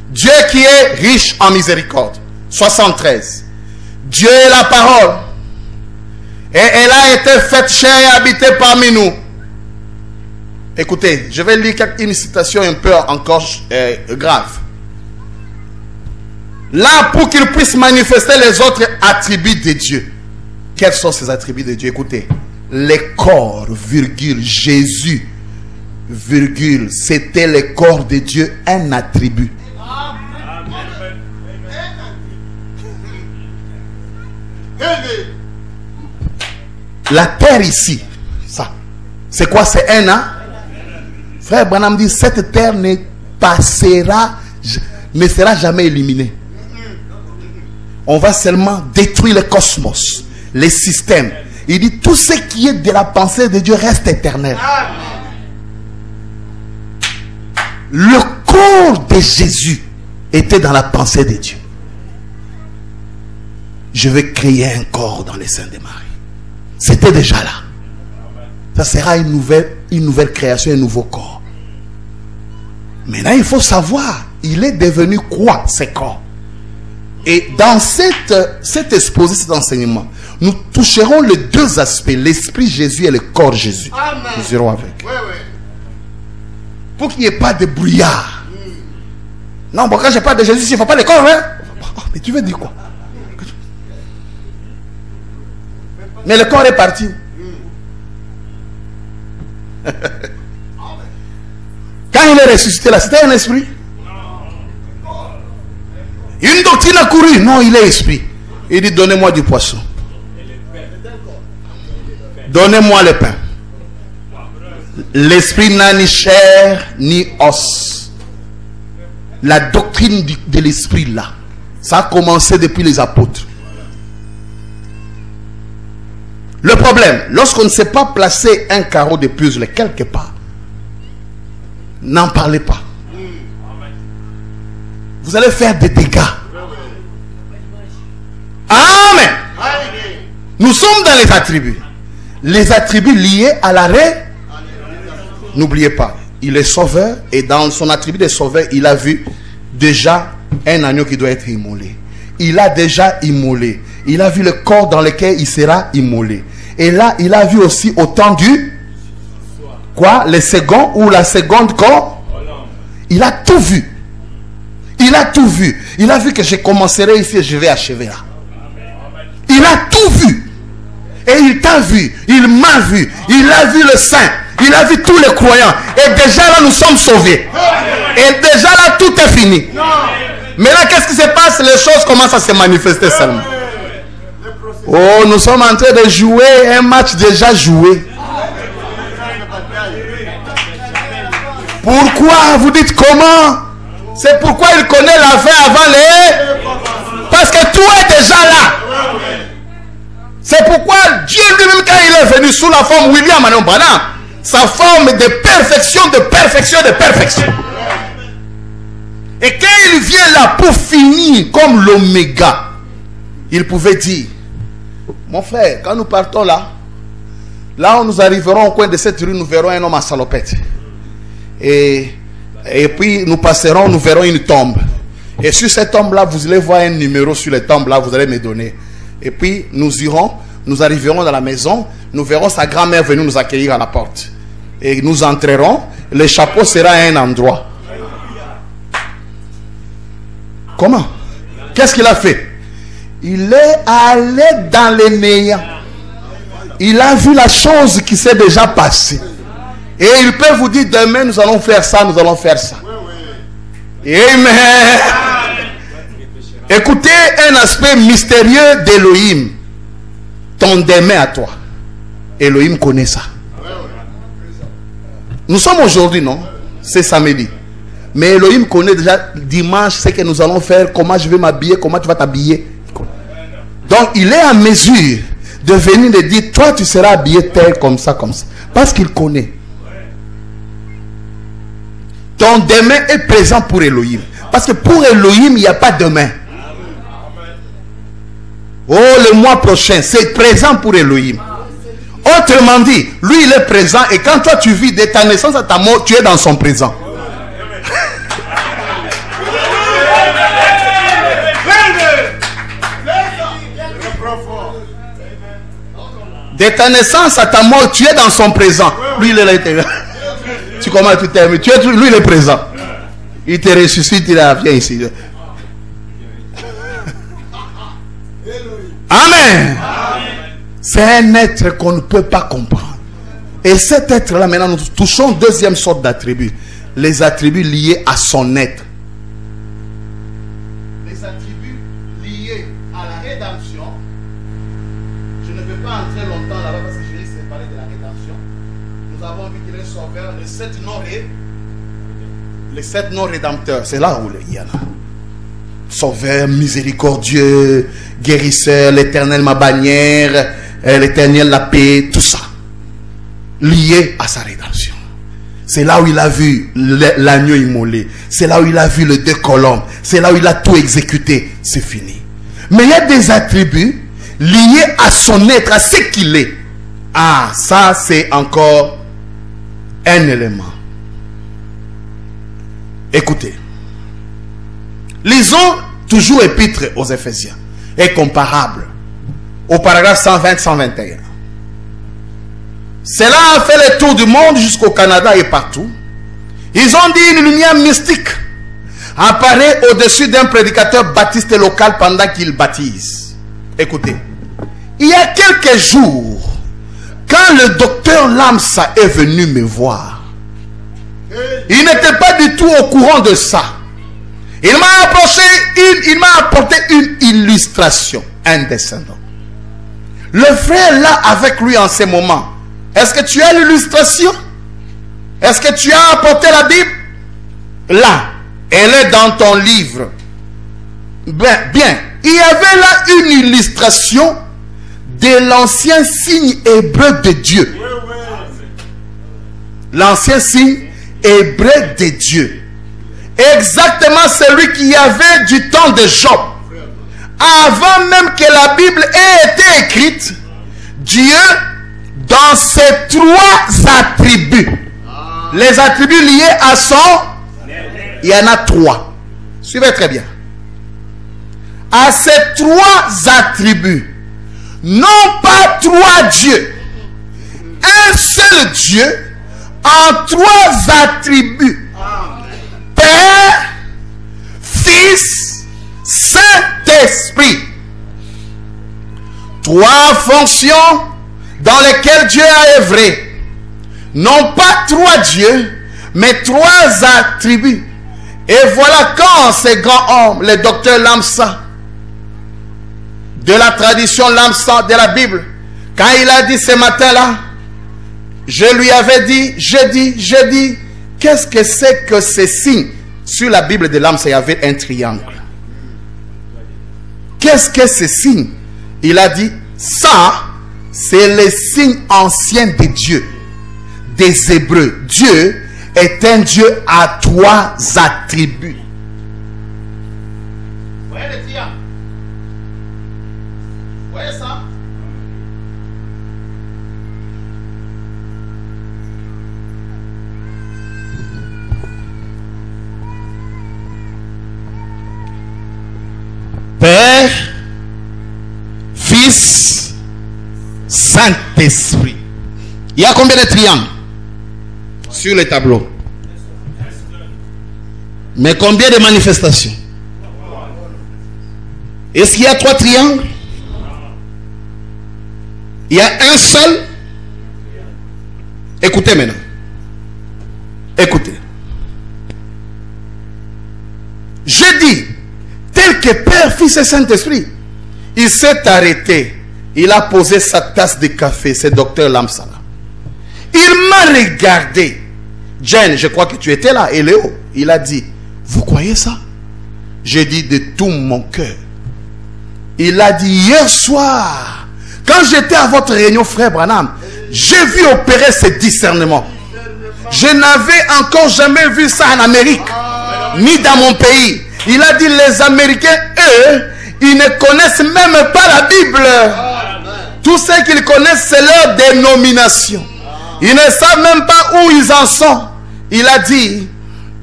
[SPEAKER 1] Dieu qui est riche en miséricorde. 73. Dieu est la parole. Et elle a été faite chair et habitée parmi nous. Écoutez, je vais lire une citation un peu encore grave. Là, pour qu'il puisse manifester les autres attributs de Dieu. Quels sont ces attributs de Dieu? Écoutez. Les corps, virgule, Jésus, virgule, c'était le corps de Dieu, un attribut. La terre ici, ça, c'est quoi? C'est un an. Frère Branham dit, cette terre ne passera, ne sera jamais éliminée. on va seulement détruire le cosmos, les systèmes. Il dit tout ce qui est de la pensée de Dieu reste éternel. Le corps de Jésus était dans la pensée de Dieu. Je vais créer un corps dans les seins de Marie. C'était déjà là. Ça sera une nouvelle création, un nouveau corps. Maintenant, il faut savoir, il est devenu quoi, ce corps? Et dans cet exposé, cet enseignement, nous toucherons les deux aspects, l'esprit Jésus et le corps Jésus. Amen. Nous irons avec. Oui, oui. Pour qu'il n'y ait pas de brouillard. Non, bon, quand je parle de Jésus, il ne faut pas le corps, hein? Mais tu veux dire quoi? Mais le corps est parti. Quand il est ressuscité là, c'était un esprit. Une doctrine a couru. Non, il est esprit. Il dit, donnez-moi du poisson. Donnez-moi le pain. L'esprit n'a ni chair ni os. La doctrine de l'esprit là, ça a commencé depuis les apôtres. Le problème, lorsqu'on ne sait pas placer un carreau de puzzle quelque part, n'en parlez pas. Vous allez faire des dégâts. Amen. Nous sommes dans les attributs. Les attributs liés à l'arrêt. N'oubliez pas, il est sauveur et dans son attribut de sauveur, il a vu déjà un agneau qui doit être immolé. Il a déjà immolé. Il a vu le corps dans lequel il sera immolé. Et là, il a vu aussi au temps du... Quoi? Le second ou la seconde corps? Il a tout vu. Il a tout vu. Il a vu que je commencerai ici et je vais achever là. Il a tout vu. Et il t'a vu. Il m'a vu. Il a vu le saint. Il a vu tous les croyants. Et déjà là, nous sommes sauvés. Et déjà là, tout est fini. Mais là, qu'est-ce qui se passe? Les choses commencent à se manifester seulement. Oh, nous sommes en train de jouer un match déjà joué. Pourquoi? Vous dites comment? C'est pourquoi il connaît la fin avant les... Parce que tout est déjà là. C'est pourquoi Dieu lui-même, quand il est venu sous la forme William Marion Branham, sa forme de perfection, de perfection, de perfection. Et quand il vient là pour finir comme l'oméga, il pouvait dire, mon frère, quand nous partons là, là où nous arriverons au coin de cette rue, nous verrons un homme à salopette. Et puis nous passerons, nous verrons une tombe. Et sur cette tombe-là, vous allez voir un numéro sur les tombes là, vous allez me donner. Et puis nous irons, nous arriverons dans la maison, nous verrons sa grand-mère venir nous accueillir à la porte. Et nous entrerons, le chapeau sera à un endroit. Comment? Qu'est-ce qu'il a fait? Il est allé dans les néants. Il a vu la chose qui s'est déjà passée. Et il peut vous dire demain nous allons faire ça, nous allons faire ça. Amen. Écoutez un aspect mystérieux d'Elohim. Ton demain à toi. Elohim connaît ça. Nous sommes aujourd'hui, non? C'est samedi. Mais Elohim connaît déjà dimanche ce que nous allons faire, comment je vais m'habiller, comment tu vas t'habiller. Donc il est en mesure de venir et dire, toi tu seras habillé tel, comme ça, comme ça. Parce qu'il connaît. Ton demain est présent pour Elohim. Parce que pour Elohim, il n'y a pas demain. Oh, le mois prochain, c'est présent pour Elohim. Autrement dit, lui il est présent et quand toi tu vis de ta naissance à ta mort, tu es dans son présent. De ta naissance à ta mort, tu es dans son présent. Lui, il est là. Tu commences, tu t'aimes. Lui, il est présent. Il te ressuscite, il vient ici. Amen. C'est un être qu'on ne peut pas comprendre. Et cet être-là, maintenant, nous touchons deuxième sorte d'attributs. Les attributs liés à son être. Les attributs liés à la rédemption. Je ne vais pas entrer longtemps là-bas parce que je risque de parler de la rédemption. Nous avons vu qu'il est sauveur, les sept non rédempteurs. C'est là où il y en a. Sauveur, miséricordieux, guérisseur, l'Éternel ma bannière, l'Éternel la paix, tout ça. Lié à sa rédemption. C'est là où il a vu l'agneau immolé. C'est là où il a vu les 2 colombes. C'est là où il a tout exécuté. C'est fini. Mais il y a des attributs liés à son être, à ce qu'il est. Ah, ça c'est encore un élément. Écoutez. Lisons toujours Épître aux Éphésiens. Est comparable au paragraphe 120-121. Cela a fait le tour du monde jusqu'au Canada et partout. Ils ont dit une lumière mystique apparaît au-dessus d'un prédicateur baptiste local pendant qu'il baptise. Écoutez, il y a quelques jours, quand le docteur Lamsa est venu me voir, il n'était pas du tout au courant de ça. Il m'a apporté une illustration, un descendant. Le frère là avec lui en ce moment. Est-ce que tu as l'illustration? Est-ce que tu as apporté la Bible? Là, elle est dans ton livre. Bien. Il y avait là une illustration de l'ancien signe hébreu de Dieu. L'ancien signe hébreu de Dieu. Exactement celui qu'il y avait du temps de Job. Avant même que la Bible ait été écrite, Dieu, dans ces 3 attributs, les attributs liés à son, il y en a 3. Suivez très bien. À ces 3 attributs, non pas 3 dieux, un seul Dieu en 3 attributs. Père, Fils, Saint-Esprit. 3 fonctions dans lesquelles Dieu a œuvré. Non pas 3 dieux, mais 3 attributs. Et voilà quand ces grands hommes, les docteurs Lamsa, de la tradition Lamsa de la Bible, quand il a dit ce matin-là, je lui avais dit, j'ai dit, qu'est-ce que c'est que ces signes? Sur la Bible de Lamsa, il y avait un triangle. Qu'est-ce que ces signes? Il a dit, ça, c'est les signes anciens de Dieu, des Hébreux. Dieu est un Dieu à 3 attributs. Vous voyez le triangle? Vous voyez ça? Père, Fils, Saint-Esprit. Il y a combien de triangles sur le tableau? Mais combien de manifestations? Est-ce qu'il y a 3 triangles? Il y a un seul? Écoutez maintenant. Écoutez. Je dis, tel que Père, Fils et Saint-Esprit. Il s'est arrêté. Il a posé sa tasse de café, c'est docteur Lamsa. Il m'a regardé. Jane, je crois que tu étais là. Et Léo, il a dit, vous croyez ça? J'ai dit de tout mon cœur. Il a dit, hier soir, quand j'étais à votre réunion, frère Branham, j'ai vu opérer ce discernement. Je n'avais encore jamais vu ça en Amérique, ni dans mon pays. Il a dit, les Américains, eux, ils ne connaissent même pas la Bible. Tout ce qu'ils connaissent, c'est leur dénomination. Ils ne savent même pas où ils en sont. Il a dit,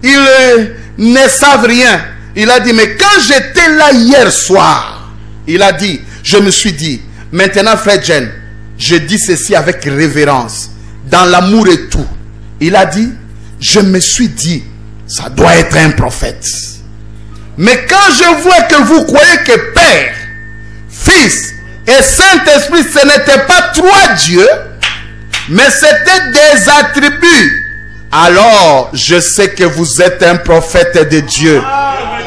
[SPEAKER 1] ils ne savent rien. Il a dit, mais quand j'étais là hier soir, il a dit, je me suis dit, maintenant frère Jen, je dis ceci avec révérence, dans l'amour et tout. Il a dit, je me suis dit, ça doit être un prophète. Mais quand je vois que vous croyez que Père, Fils et Saint-Esprit, ce n'étaient pas 3 dieux, mais c'était des attributs, alors je sais que vous êtes un prophète de Dieu.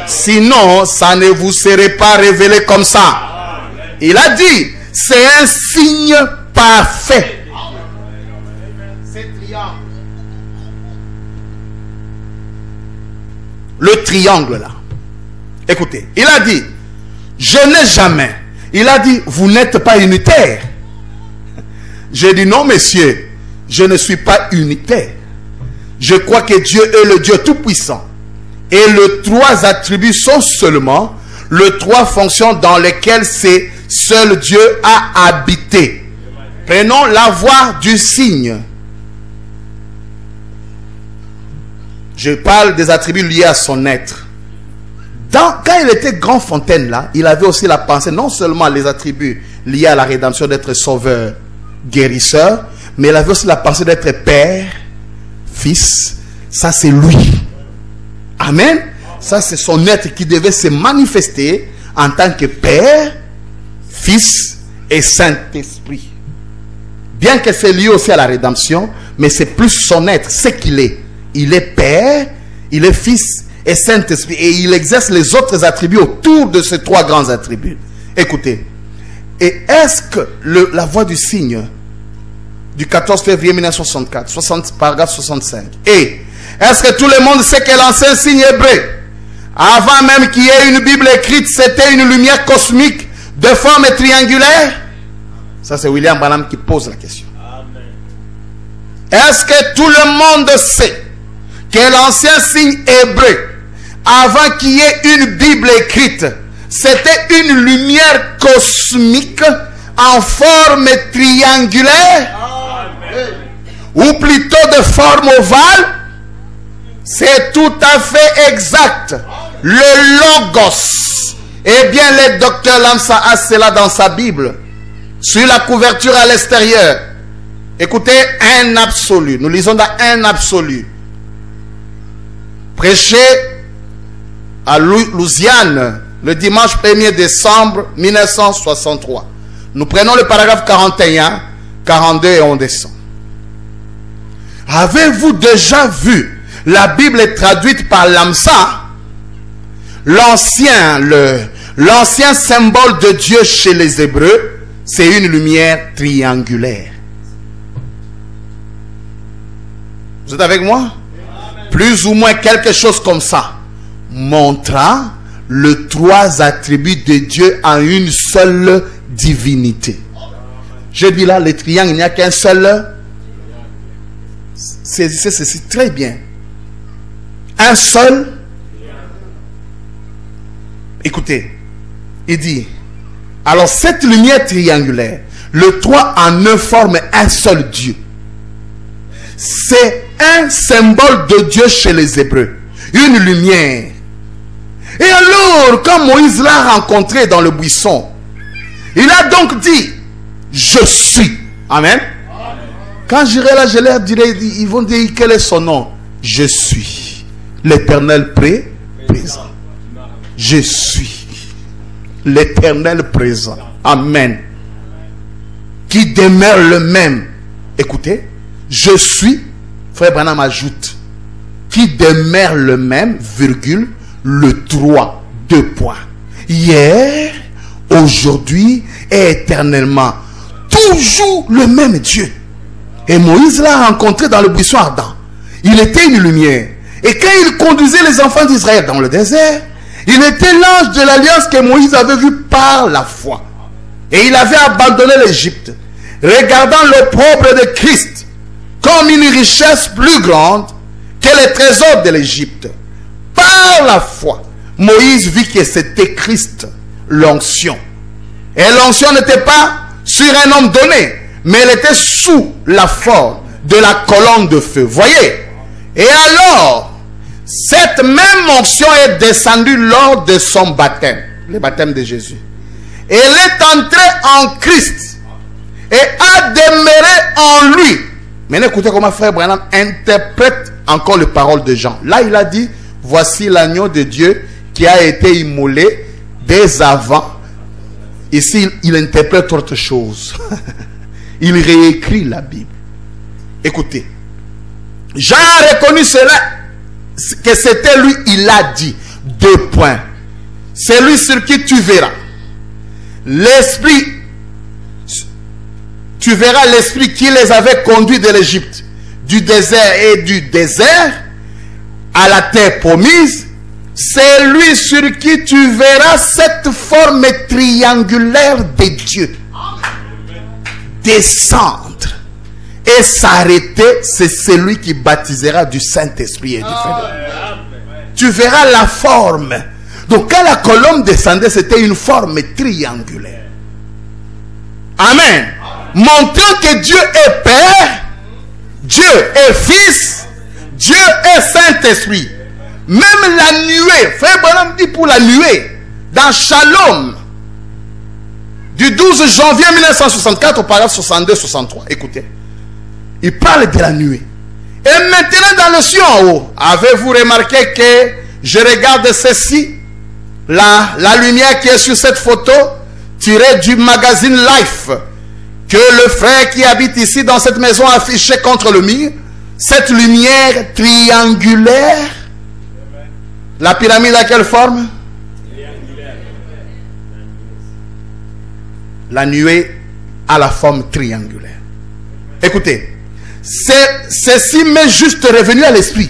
[SPEAKER 1] Sinon, ça ne vous serait pas révélé comme ça. Il a dit, c'est un signe parfait. Le triangle là. Écoutez, il a dit, je n'ai jamais. Il a dit, vous n'êtes pas unitaire. J'ai dit, non, messieurs, je ne suis pas unitaire. Je crois que Dieu est le Dieu tout-puissant. Et les trois attributs sont seulement les trois fonctions dans lesquelles seul Dieu a habité. Prenons la voie du signe. Je parle des attributs liés à son être. Quand il était grand fontaine là, il avait aussi la pensée, non seulement les attributs liés à la rédemption d'être sauveur, guérisseur, mais il avait aussi la pensée d'être père, fils. Ça c'est lui. Amen. Ça c'est son être qui devait se manifester en tant que père, fils et Saint-Esprit. Bien que c'est lié aussi à la rédemption, mais c'est plus son être, ce qu'il est. Il est père, il est fils et Saint-Esprit. Et il exerce les autres attributs autour de ces trois grands attributs. Écoutez. Et est-ce que la voix du signe du 14 février 1964, paragraphe 65. Et est-ce que tout le monde sait que l'ancien signe hébreu, avant même qu'il y ait une Bible écrite, c'était une lumière cosmique de forme triangulaire? Ça c'est William Branham qui pose la question. Est-ce que tout le monde sait que l'ancien signe hébreu, avant qu'il y ait une Bible écrite, c'était une lumière cosmique en forme triangulaire? Amen. Ou plutôt de forme ovale? C'est tout à fait exact. Le Logos. Eh bien, le docteur Lamsa a cela dans sa Bible. Sur la couverture à l'extérieur. Écoutez, un absolu. Nous lisons dans un absolu. Prêché à Louisiane le dimanche 1er décembre 1963. Nous prenons le paragraphe 41, 42 et on descend. Avez-vous déjà vu la Bible est traduite par l'Amsa, l'ancien symbole de Dieu chez les Hébreux, c'est une lumière triangulaire. Vous êtes avec moi? Plus ou moins quelque chose comme ça, montrant les trois attributs de Dieu en une seule divinité. Je dis là, les triangles, il n'y a qu'un seul. Saisissez ceci très bien. Un seul. Écoutez, il dit, alors cette lumière triangulaire, le trois en un forment un seul Dieu. C'est un symbole de Dieu chez les Hébreux. Une lumière. Et alors, quand Moïse l'a rencontré dans le buisson, il a donc dit, je suis. Amen. Quand j'irai là, je leur dirai, ils vont dire, quel est son nom? Je suis l'Éternel présent. Je suis l'Éternel présent. Amen. Qui demeure le même. Écoutez, je suis, frère Branham ajoute, qui demeure le même, virgule, le 3, 2 points. Hier, aujourd'hui et éternellement. Toujours le même Dieu. Et Moïse l'a rencontré dans le buisson ardent. Il était une lumière. Et quand il conduisait les enfants d'Israël dans le désert, il était l'ange de l'alliance que Moïse avait vu par la foi. Et il avait abandonné l'Égypte, regardant l'opprobre de Christ comme une richesse plus grande que les trésors de l'Égypte. Par la foi, Moïse vit que c'était Christ, l'onction. Et l'onction n'était pas sur un homme donné, mais elle était sous la forme de la colonne de feu. Voyez? Et alors, cette même onction est descendue lors de son baptême, le baptême de Jésus. Elle est entrée en Christ et a demeuré en lui. Maintenant, écoutez comment frère Branham interprète encore les paroles de Jean. Là, il a dit, voici l'agneau de Dieu qui a été immolé dès avant. Ici, il interprète autre chose. Il réécrit la Bible. Écoutez. Jean a reconnu cela, que c'était lui, il a dit. 2 points. C'est lui sur qui tu verras. L'esprit. Tu verras l'esprit qui les avait conduits de l'Égypte, du désert et du désert à la terre promise. c'est lui sur qui tu verras cette forme triangulaire de Dieu descendre et s'arrêter. C'est celui qui baptisera du Saint-Esprit et du Feu. Tu verras la forme. Donc quand la colombe descendait, c'était une forme triangulaire. Amen. Montrant que Dieu est Père, Dieu est Fils, Dieu est Saint-Esprit. Même la nuée, Frère Branham dit pour la nuée, dans Shalom, du 12 janvier 1964 au paragraphe 62-63. Écoutez, il parle de la nuée. Et maintenant dans le ciel en haut, avez-vous remarqué que je regarde ceci, la lumière qui est sur cette photo, tirée du magazine Life, que le frère qui habite ici dans cette maison a affiché contre le mur, cette lumière triangulaire. La pyramide à quelle forme? La nuée a la forme triangulaire. Écoutez, ceci m'est juste revenu à l'esprit.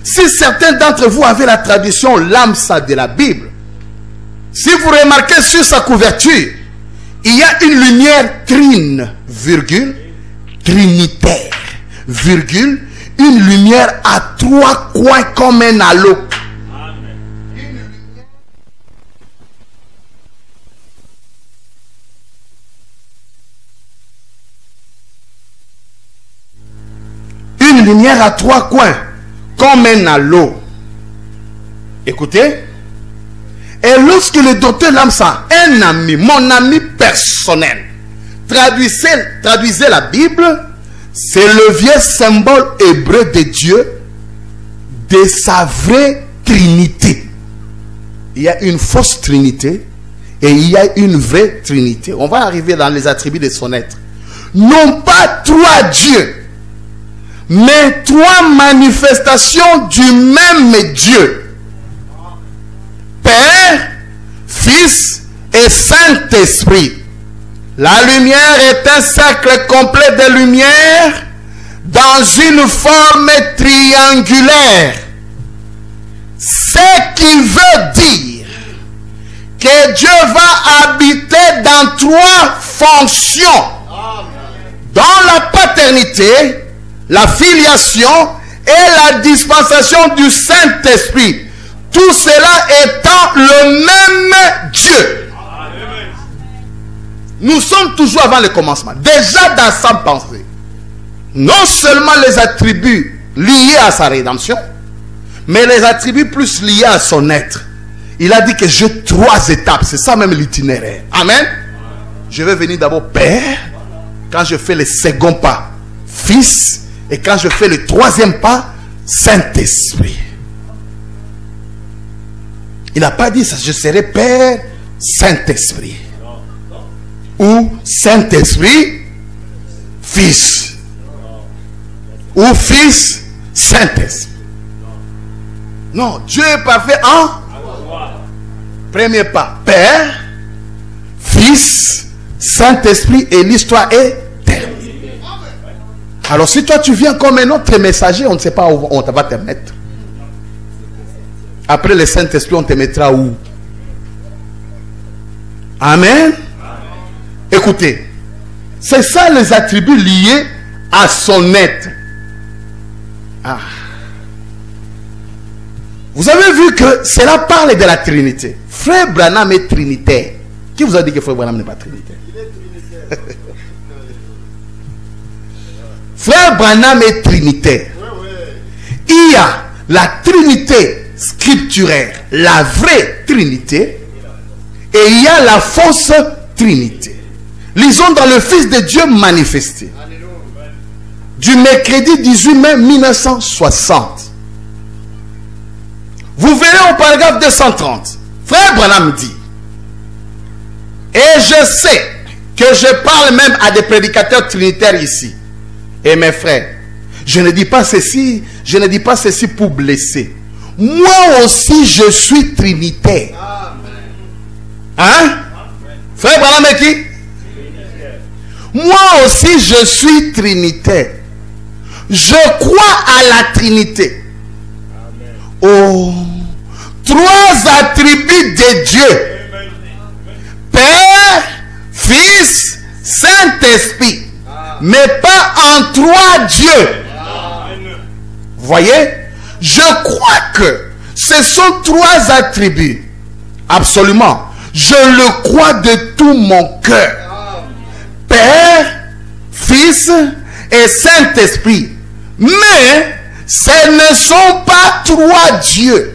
[SPEAKER 1] Si certains d'entre vous avaient la traduction Lamsa de la Bible, si vous remarquez sur sa couverture, il y a une lumière trine, virgule, trinitaire, virgule, une lumière à 3 coins comme un halo. Une lumière à 3 coins comme un halo. Écoutez. Et lorsque le docteur Lamsa, un ami, mon ami personnel, traduisait la Bible, c'est le vieux symbole hébreu de Dieu, de sa vraie Trinité. Il y a une fausse Trinité et il y a une vraie Trinité. On va arriver dans les attributs de son être. Non pas 3 dieux, mais 3 manifestations du même Dieu. Père, Fils et Saint-Esprit. La lumière est un cercle complet de lumière dans une forme triangulaire. Ce qui veut dire que Dieu va habiter dans 3 fonctions. Dans la paternité, la filiation et la dispensation du Saint-Esprit. Tout cela étant le même Dieu. Nous sommes toujours avant le commencement. Déjà dans sa pensée. Non seulement les attributs liés à sa rédemption, mais les attributs plus liés à son être. Il a dit que j'ai 3 étapes. C'est ça même l'itinéraire. Amen. Je vais venir d'abord Père. Quand je fais le second pas, Fils. Et quand je fais le 3e pas, Saint-Esprit. Il n'a pas dit ça, je serai Père, Saint-Esprit. Ou Saint-Esprit, Fils. Ou Fils, Saint-Esprit. Non, Dieu est parfait en premier pas. Père, Fils, Saint-Esprit et l'histoire est terminée. Alors si toi tu viens comme un autre messager, on ne sait pas où on va te mettre. Après le Saint-Esprit, on te mettra où? Amen. Écoutez, c'est ça les attributs liés à son être. Ah. Vous avez vu que cela parle de la Trinité. Frère Branham est trinitaire. Qui vous a dit que Frère Branham n'est pas trinitaire? Il est trinitaire. Frère Branham est trinitaire. Il y a la Trinité scripturaire, la vraie Trinité, et il y a la fausse Trinité. Lisons dans le Fils de Dieu manifesté, du mercredi 18 mai 1960. Vous verrez au paragraphe 230, Frère Branham dit, et je sais que je parle même à des prédicateurs trinitaires ici, et mes frères, je ne dis pas ceci pour blesser. Moi aussi, je suis trinitaire. Hein? Frère Branham est qui? Moi aussi, je suis trinitaire. Je crois à la Trinité. Oh, trois attributs de Dieu. Père, Fils, Saint-Esprit. Mais pas en trois dieux. Vous voyez? Je crois que ce sont trois attributs. Absolument. Je le crois de tout mon cœur. Père, Fils et Saint-Esprit. Mais ce ne sont pas trois dieux.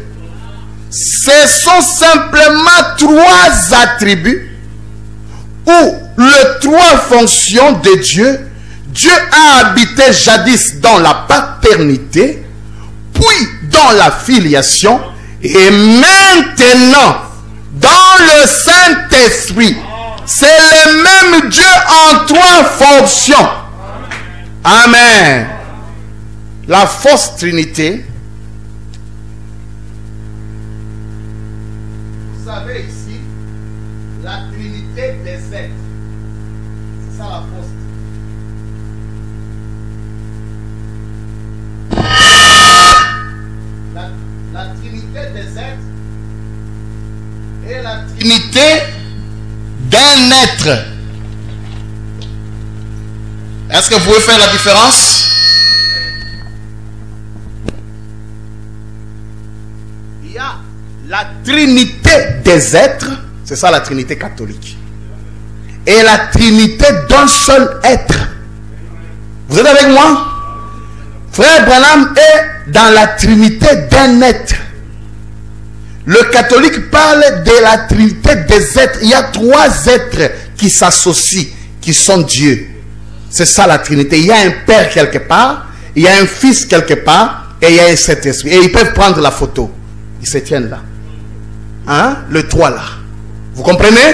[SPEAKER 1] Ce sont simplement trois attributs ou les trois fonctions de Dieu. Dieu a habité jadis dans la paternité, puis dans la filiation, et maintenant dans le Saint-Esprit. C'est le même Dieu en trois fonctions. Amen. La fausse Trinité. Vous savez ici, la Trinité des êtres. C'est ça la fausse Trinité. La Trinité des êtres et la Trinité d'un être. Est-ce que vous pouvez faire la différence? Il y a la Trinité des êtres, c'est ça la Trinité catholique, et la Trinité d'un seul être. Vous êtes avec moi? Frère Branham est dans la Trinité d'un être. Le catholique parle de la Trinité des êtres. Il y a trois êtres qui s'associent, qui sont Dieu. C'est ça la Trinité. Il y a un Père quelque part, il y a un Fils quelque part, et il y a un Saint-Esprit. Et ils peuvent prendre la photo. Ils se tiennent là. Hein? Le trois là. Vous comprenez?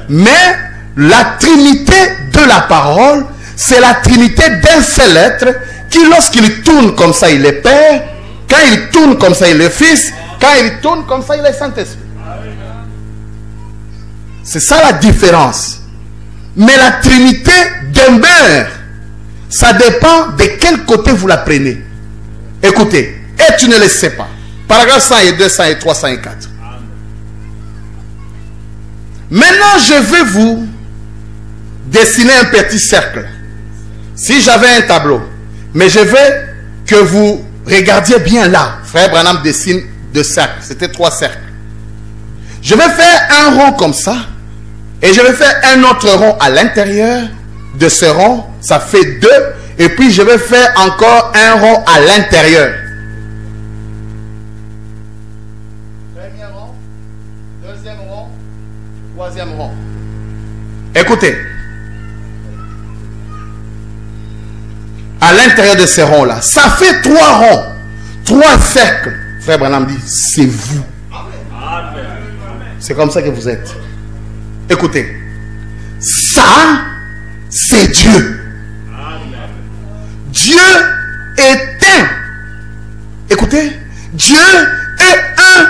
[SPEAKER 1] Mais la Trinité de la parole, c'est la Trinité d'un seul être qui, lorsqu'il tourne comme ça, il est Père. Quand il tourne comme ça, il est Fils. Quand il tourne comme ça, il est Saint-Esprit. C'est ça la différence. Mais la Trinité demeure. Ça dépend de quel côté vous la prenez. Écoutez, et tu ne le sais pas. Paragraphe 102, 103, 104. Maintenant, je vais vous dessiner un petit cercle. Si j'avais un tableau, mais je veux que vous regardiez bien là. Frère Branham dessine deux cercles. C'était trois cercles. Je vais faire un rond comme ça. Et je vais faire un autre rond à l'intérieur de ce rond. Ça fait deux. Et puis je vais faire encore un rond à l'intérieur. Premier rond. Deuxième rond. Troisième rond. Écoutez. À l'intérieur de ces ronds-là. Ça fait trois ronds. Trois cercles. Frère Branham dit, c'est vous. C'est comme ça que vous êtes. Écoutez. Ça, c'est Dieu. Dieu est un. Écoutez. Dieu est un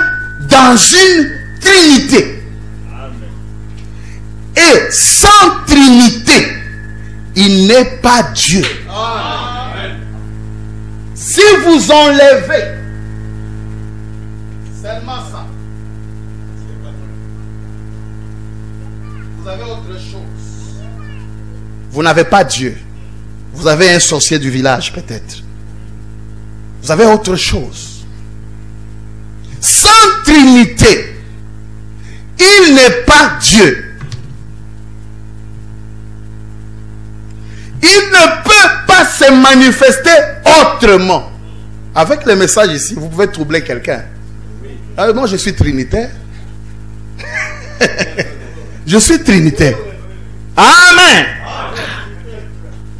[SPEAKER 1] dans une trinité. Et sans trinité, il n'est pas Dieu. Si vous enlevez seulement ça, vous avez autre chose. Vous n'avez pas Dieu. Vous avez un sorcier du village peut-être. Vous avez autre chose. Sans Trinité, il n'est pas Dieu. Il ne peut pas se manifester autrement. Avec le message ici, vous pouvez troubler quelqu'un. Alors, moi, je suis trinitaire. Je suis trinitaire. Amen.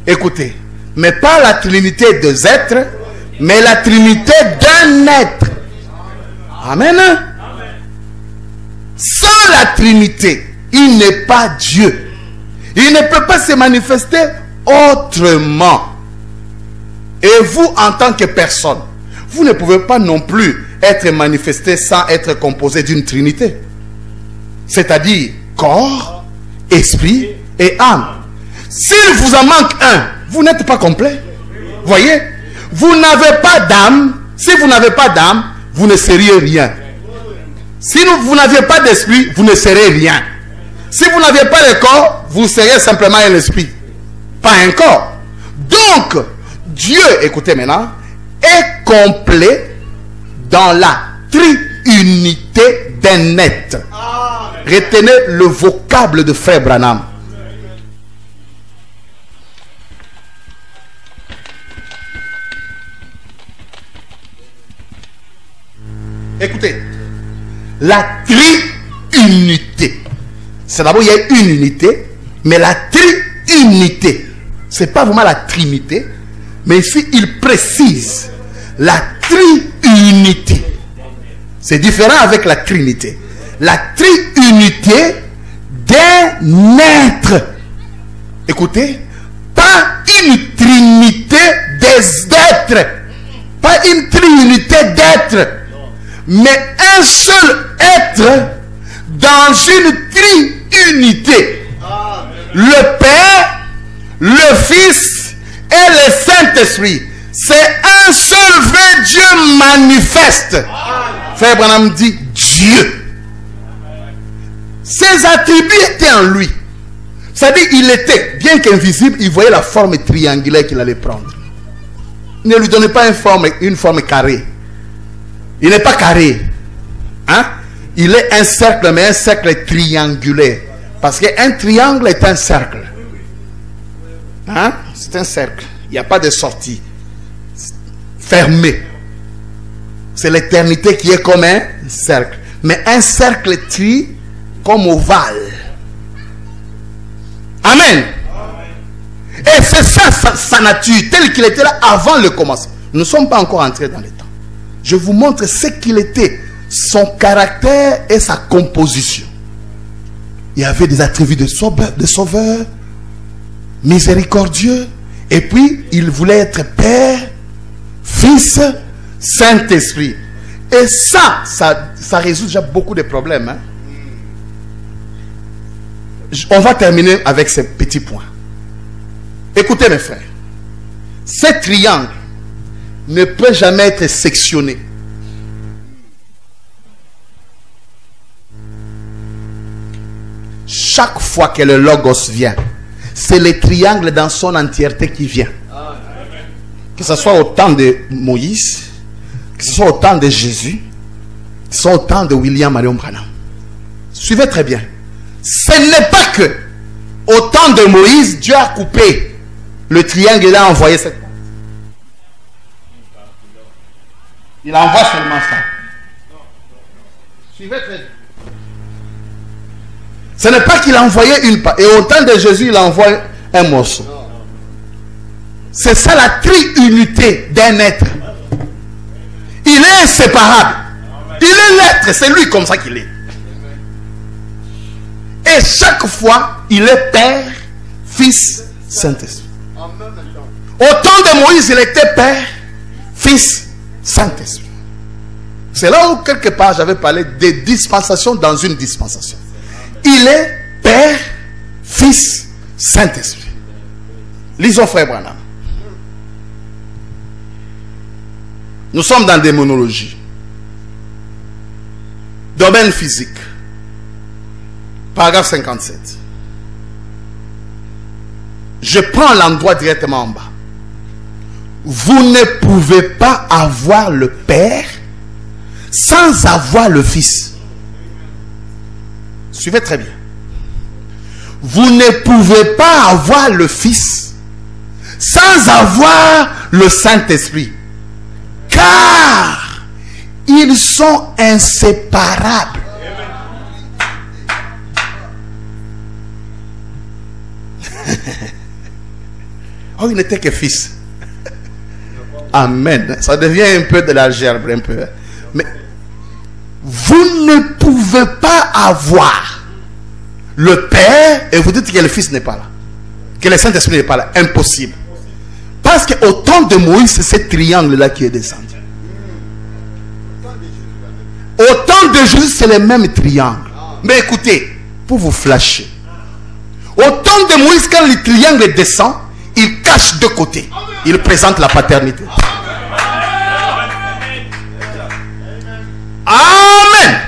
[SPEAKER 1] Écoutez, mais pas la trinité des êtres, mais la trinité d'un être. Amen. Sans la trinité, il n'est pas Dieu. Il ne peut pas se manifester autrement. Et vous, en tant que personne, vous ne pouvez pas non plus être manifesté sans être composé d'une trinité. C'est-à-dire corps, esprit et âme. S'il vous en manque un, vous n'êtes pas complet. Voyez, vous n'avez pas d'âme. Si vous n'avez pas d'âme, vous ne seriez rien. Si vous n'aviez pas d'esprit, vous ne serez rien. Si vous n'aviez pas de corps, vous serez simplement un esprit. Pas un corps. Donc, Dieu, écoutez maintenant, est complet dans la triunité d'un être. Retenez le vocable de Frère Branham. Écoutez, la triunité. C'est d'abord, il y a une unité, mais la triunité, c'est pas vraiment la trinité, mais ici, il précise la triunité. C'est différent avec la trinité. La triunité d'un être. Écoutez, pas une trinité des êtres, pas une triunité d'êtres, mais un seul être dans une triunité. Le Père, le Fils et le Saint-Esprit. C'est un seul vrai Dieu manifeste. Frère Branham dit Dieu. Ses attributs étaient en lui. C'est-à-dire, il était, bien qu'invisible, il voyait la forme triangulaire qu'il allait prendre. Ne lui donnez pas une forme carrée. Il n'est pas carré. Hein? Il est un cercle, mais un cercle triangulaire. Parce qu'un triangle est un cercle. Hein? C'est un cercle. Il n'y a pas de sortie. Fermé. C'est l'éternité qui est comme un cercle. Mais un cercle comme ovale. Amen. Et c'est ça sa nature, tel qu'il était là avant le commencement. Nous ne sommes pas encore entrés dans les temps. Je vous montre ce qu'il était, son caractère et sa composition. Il y avait des attributs de sauveur, miséricordieux, et puis il voulait être Père, Fils, Saint-Esprit. Et ça résout déjà beaucoup de problèmes. Hein? On va terminer avec ces petits points. Écoutez mes frères, ce triangle ne peut jamais être sectionné. Chaque fois que le Logos vient, c'est le triangle dans son entièreté qui vient. Que ce soit au temps de Moïse, que ce soit au temps de Jésus, que ce soit au temps de William Marion Branham. Suivez très bien. Ce n'est pas que au temps de Moïse, Dieu a coupé le triangle et a envoyé cette. Il envoie seulement ça. Suivez très bien. Ce n'est pas qu'il a envoyé une part. Et au temps de Jésus, il envoie un morceau. C'est ça la triunité d'un être. Il est inséparable. Il est l'être. C'est lui comme ça qu'il est. Et chaque fois, il est Père, Fils, Saint-Esprit. Au temps de Moïse, il était Père, Fils, Saint-Esprit. C'est là où quelque part j'avais parlé des dispensations dans une dispensation. Il est Père, Fils, Saint-Esprit. Lisons Frère Branham. Nous sommes dans des monologies. Domaine physique. Paragraphe 57. Je prends l'endroit directement en bas. Vous ne pouvez pas avoir le Père sans avoir le Fils. Suivez très bien. Vous ne pouvez pas avoir le Fils sans avoir le Saint-Esprit. Car ils sont inséparables. Oh, il n'était que fils. Amen. Ça devient un peu de l'algèbre, un peu. Mais vous ne pouvez pas avoir le Père et vous dites que le Fils n'est pas là, que le Saint-Esprit n'est pas là. Impossible. Parce qu'au temps de Moïse, c'est ce triangle-là qui est descendu. Au temps de Jésus, c'est le même triangle. Mais écoutez, pour vous flasher, au temps de Moïse, quand le triangle descend, il cache deux côtés. Il présente la paternité. Amen.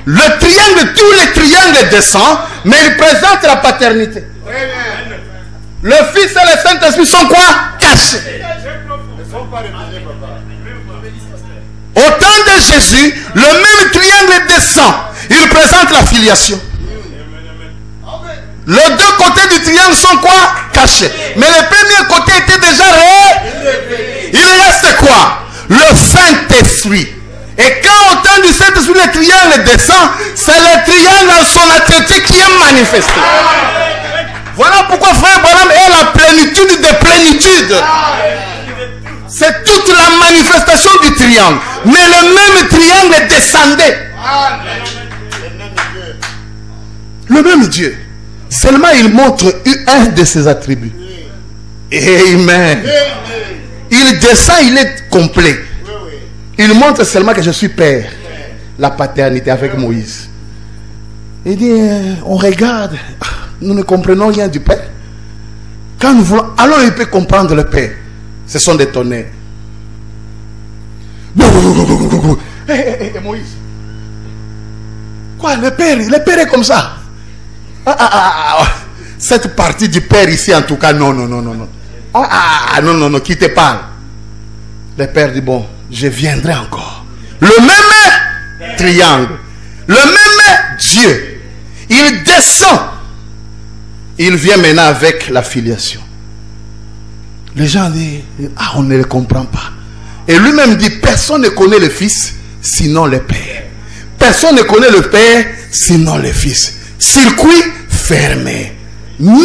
[SPEAKER 1] Le triangle, tous les triangles descendent, mais ils présentent la paternité. Le Fils et le Saint-Esprit sont quoi? Cachés. Au temps de Jésus, le même triangle descend. Il présente la filiation. Les deux côtés du triangle sont quoi? Cachés. Mais le premier côté était déjà réel. Il reste quoi? Le Saint-Esprit. Et quand au temps du Saint-Esprit, le triangle descend, c'est le triangle en son entièreté qui est manifesté. Voilà pourquoi frère Branham est la plénitude des plénitudes. C'est toute la manifestation du triangle. Mais le même triangle descendait. Le même Dieu. Seulement il montre un de ses attributs. Amen. Il descend, il est complet. Il montre seulement que je suis père. La paternité avec Moïse. Il dit, on regarde, nous ne comprenons rien du père. Quand nous voulons, alors il peut comprendre le père. Ce sont des tonnerres. Moïse. Quoi, le père est comme ça. Cette partie du père ici, en tout cas, non. Non, qui te parle. Le père dit, bon, je viendrai encore. Le même triangle, le même Dieu, il descend. Il vient maintenant avec la filiation. Les gens disent, on ne le comprend pas. Et lui-même dit, personne ne connaît le Fils, sinon le Père. Personne ne connaît le Père, sinon le Fils. Circuit fermé. Mais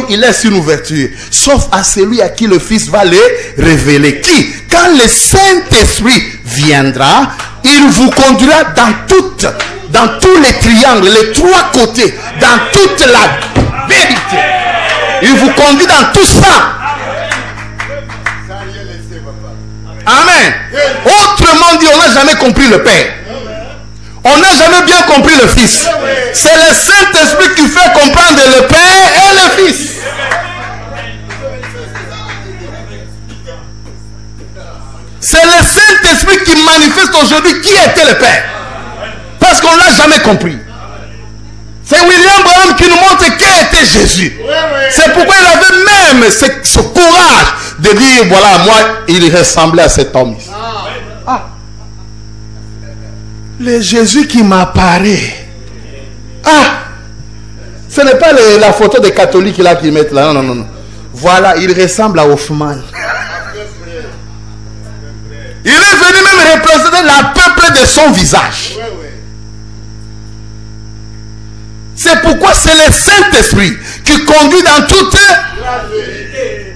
[SPEAKER 1] il laisse une ouverture. Sauf à celui à qui le Fils va les révéler. Qui? Quand le Saint-Esprit viendra, il vous conduira dans tous les triangles, les trois côtés, dans toute la vérité. Il vous conduit dans tout ça. Amen. Autrement dit, on n'a jamais compris le Père. On n'a jamais bien compris le Fils. C'est le Saint-Esprit qui fait comprendre le Père et le Fils. C'est le Saint-Esprit qui manifeste aujourd'hui qui était le Père. Parce qu'on ne l'a jamais compris. C'est William Branham qui nous montre qui était Jésus. C'est pourquoi il avait même ce courage de dire, voilà, moi, il ressemblait à cet homme. Le Jésus qui m'apparaît. Ce n'est pas la photo des catholiques là qui mettent là. Non. Voilà, il ressemble à Hoffman. Il est venu même représenter la peuple de son visage. C'est pourquoi c'est le Saint-Esprit qui conduit dans toute la vérité.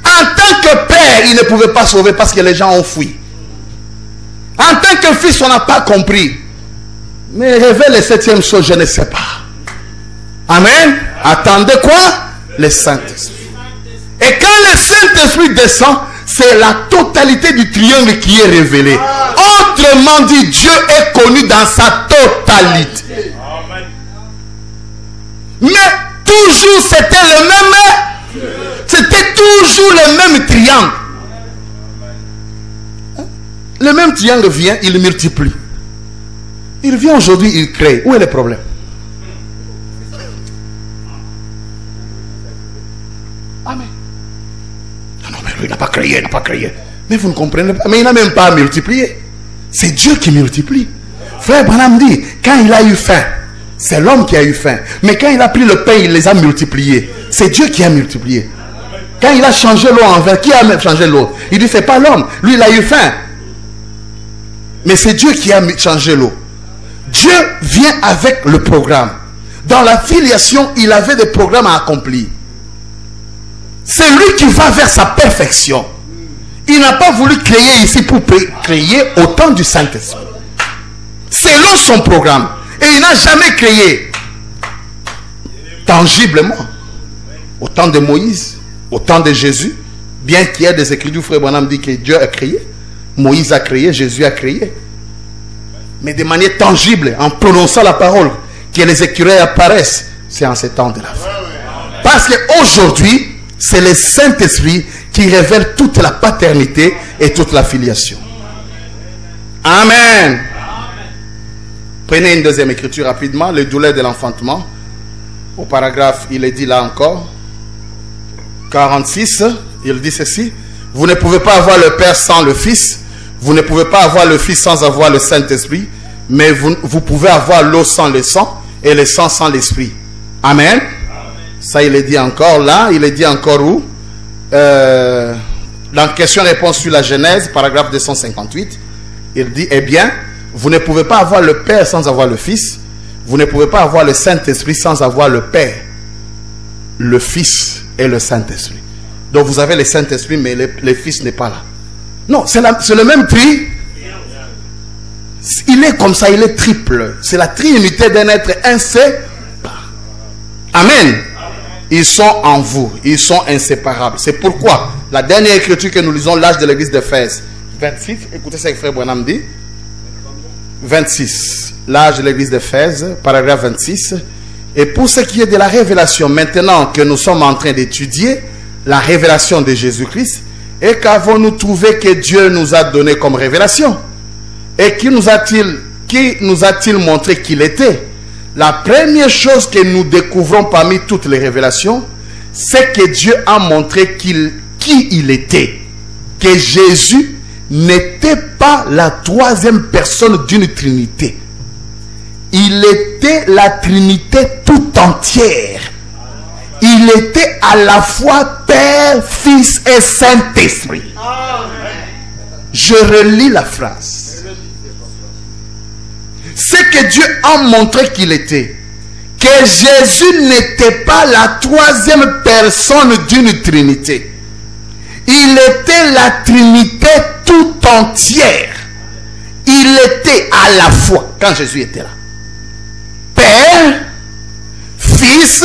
[SPEAKER 1] En tant que père, il ne pouvait pas sauver parce que les gens ont fui. En tant que fils, on n'a pas compris. Mais révèle les septième chose, je ne sais pas. Amen. Attendez quoi? Le Saint-Esprit. Et quand le Saint-Esprit descend, c'est la totalité du triangle qui est révélée. Autrement dit, Dieu est connu dans sa totalité. Mais toujours c'était le même. C'était toujours le même triangle. Le même triangle vient, il multiplie. Il vient aujourd'hui, il crée. Où est le problème? Amen. Non, mais lui n'a pas créé, Mais vous ne comprenez pas. Mais il n'a même pas multiplié. C'est Dieu qui multiplie. Frère Branham dit, quand il a eu faim, c'est l'homme qui a eu faim. Mais quand il a pris le pain, il les a multipliés. C'est Dieu qui a multiplié. Quand il a changé l'eau en vin, qui a changé l'eau? Il dit, c'est pas l'homme. Lui, il a eu faim. Mais c'est Dieu qui a changé l'eau. Dieu vient avec le programme. Dans la filiation, il avait des programmes à accomplir. C'est lui qui va vers sa perfection. Il n'a pas voulu créer ici pour créer au temps du Saint-Esprit. Selon son programme. Et il n'a jamais créé tangiblement. Au temps de Moïse, au temps de Jésus, bien qu'il y ait des écritures, frère Branham dit que Dieu a créé. Moïse a créé, Jésus a créé. Mais de manière tangible, en prononçant la parole, que les écureuils apparaissent, c'est en ce temps de la fin. Parce qu'aujourd'hui, c'est le Saint-Esprit qui révèle toute la paternité et toute la filiation. Amen. Prenez une deuxième écriture rapidement, le douleur de l'enfantement. Au paragraphe, il est dit là encore, 46, il dit ceci. Vous ne pouvez pas avoir le Père sans le Fils. Vous ne pouvez pas avoir le Fils sans avoir le Saint-Esprit. Mais vous pouvez avoir l'eau sans le sang et le sang sans l'Esprit. Amen. Amen. Ça, il est dit encore là. Il est dit encore où? Dans question-réponse sur la Genèse, paragraphe 258. Il dit, eh bien, vous ne pouvez pas avoir le Père sans avoir le Fils. Vous ne pouvez pas avoir le Saint-Esprit sans avoir le Père, le Fils et le Saint-Esprit. Donc vous avez le Saint-Esprit, mais le Fils n'est pas là. Non, c'est le même tri. Il est comme ça, il est triple. C'est la triunité d'un être inséparable. Amen. Ils sont en vous, ils sont inséparables. C'est pourquoi la dernière écriture que nous lisons, l'âge de l'église d'Éphèse 26, écoutez ce que frère Branham dit. 26, l'âge de l'église d'Éphèse, paragraphe 26. Et pour ce qui est de la révélation, maintenant que nous sommes en train d'étudier la révélation de Jésus-Christ, et qu'avons-nous trouvé que Dieu nous a donné comme révélation? Et qui nous a-t-il montré qu'il était? La première chose que nous découvrons parmi toutes les révélations, c'est que Dieu a montré qui il était. Que Jésus n'était pas la troisième personne d'une Trinité. Il était la Trinité tout entière. Il était à la fois Père, Fils et Saint-Esprit. Je relis la phrase. C'est que Dieu a montré qu'il était. Que Jésus n'était pas la troisième personne d'une Trinité. Il était la Trinité tout entière. Il était à la fois, quand Jésus était là, Père, Fils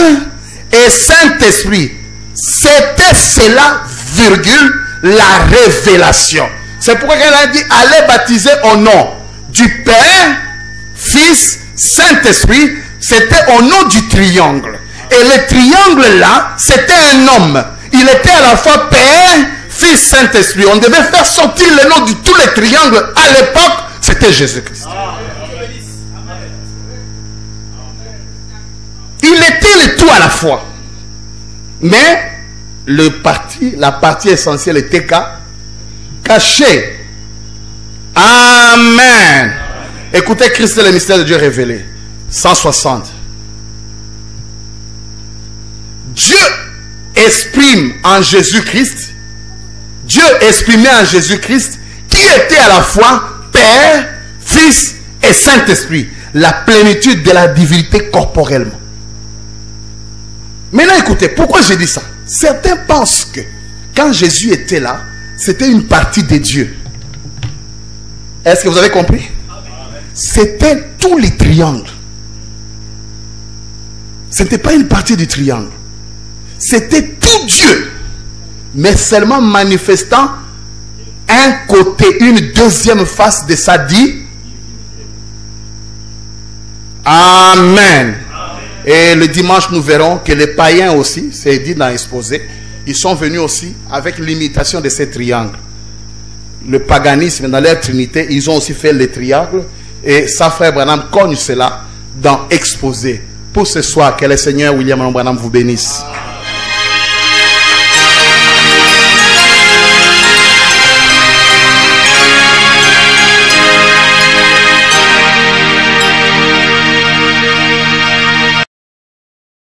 [SPEAKER 1] et Saint-Esprit. C'était cela, virgule, la révélation. C'est pourquoi elle a dit, allez baptiser au nom du Père, Fils, Saint-Esprit. C'était au nom du triangle. Et le triangle là, c'était un homme. Il était à la fois Père, Fils, Saint-Esprit. On devait faire sortir le nom de tous les triangles. À l'époque, c'était Jésus-Christ. Il était le tout à la fois. Mais la partie essentielle était cachée. Amen. Écoutez, Christ est le mystère de Dieu révélé. 160. Dieu exprime en Jésus-Christ, Dieu exprimait en Jésus-Christ qui était à la fois Père, Fils et Saint-Esprit, la plénitude de la divinité corporellement. Maintenant écoutez, pourquoi j'ai dit ça? Certains pensent que quand Jésus était là, c'était une partie de Dieu. Est-ce que vous avez compris? C'était tous les triangles. Ce n'était pas une partie du triangle. C'était tout Dieu. Mais seulement manifestant un côté, une deuxième face de sa dit. Amen. Et le dimanche, nous verrons que les païens aussi, c'est dit dans l'exposé, ils sont venus aussi avec l'imitation de ces triangles. Le paganisme, dans leur trinité, ils ont aussi fait les triangles. Et sa frère Branham cogne cela dans Exposé. Pour ce soir, que le Seigneur William Branham vous bénisse.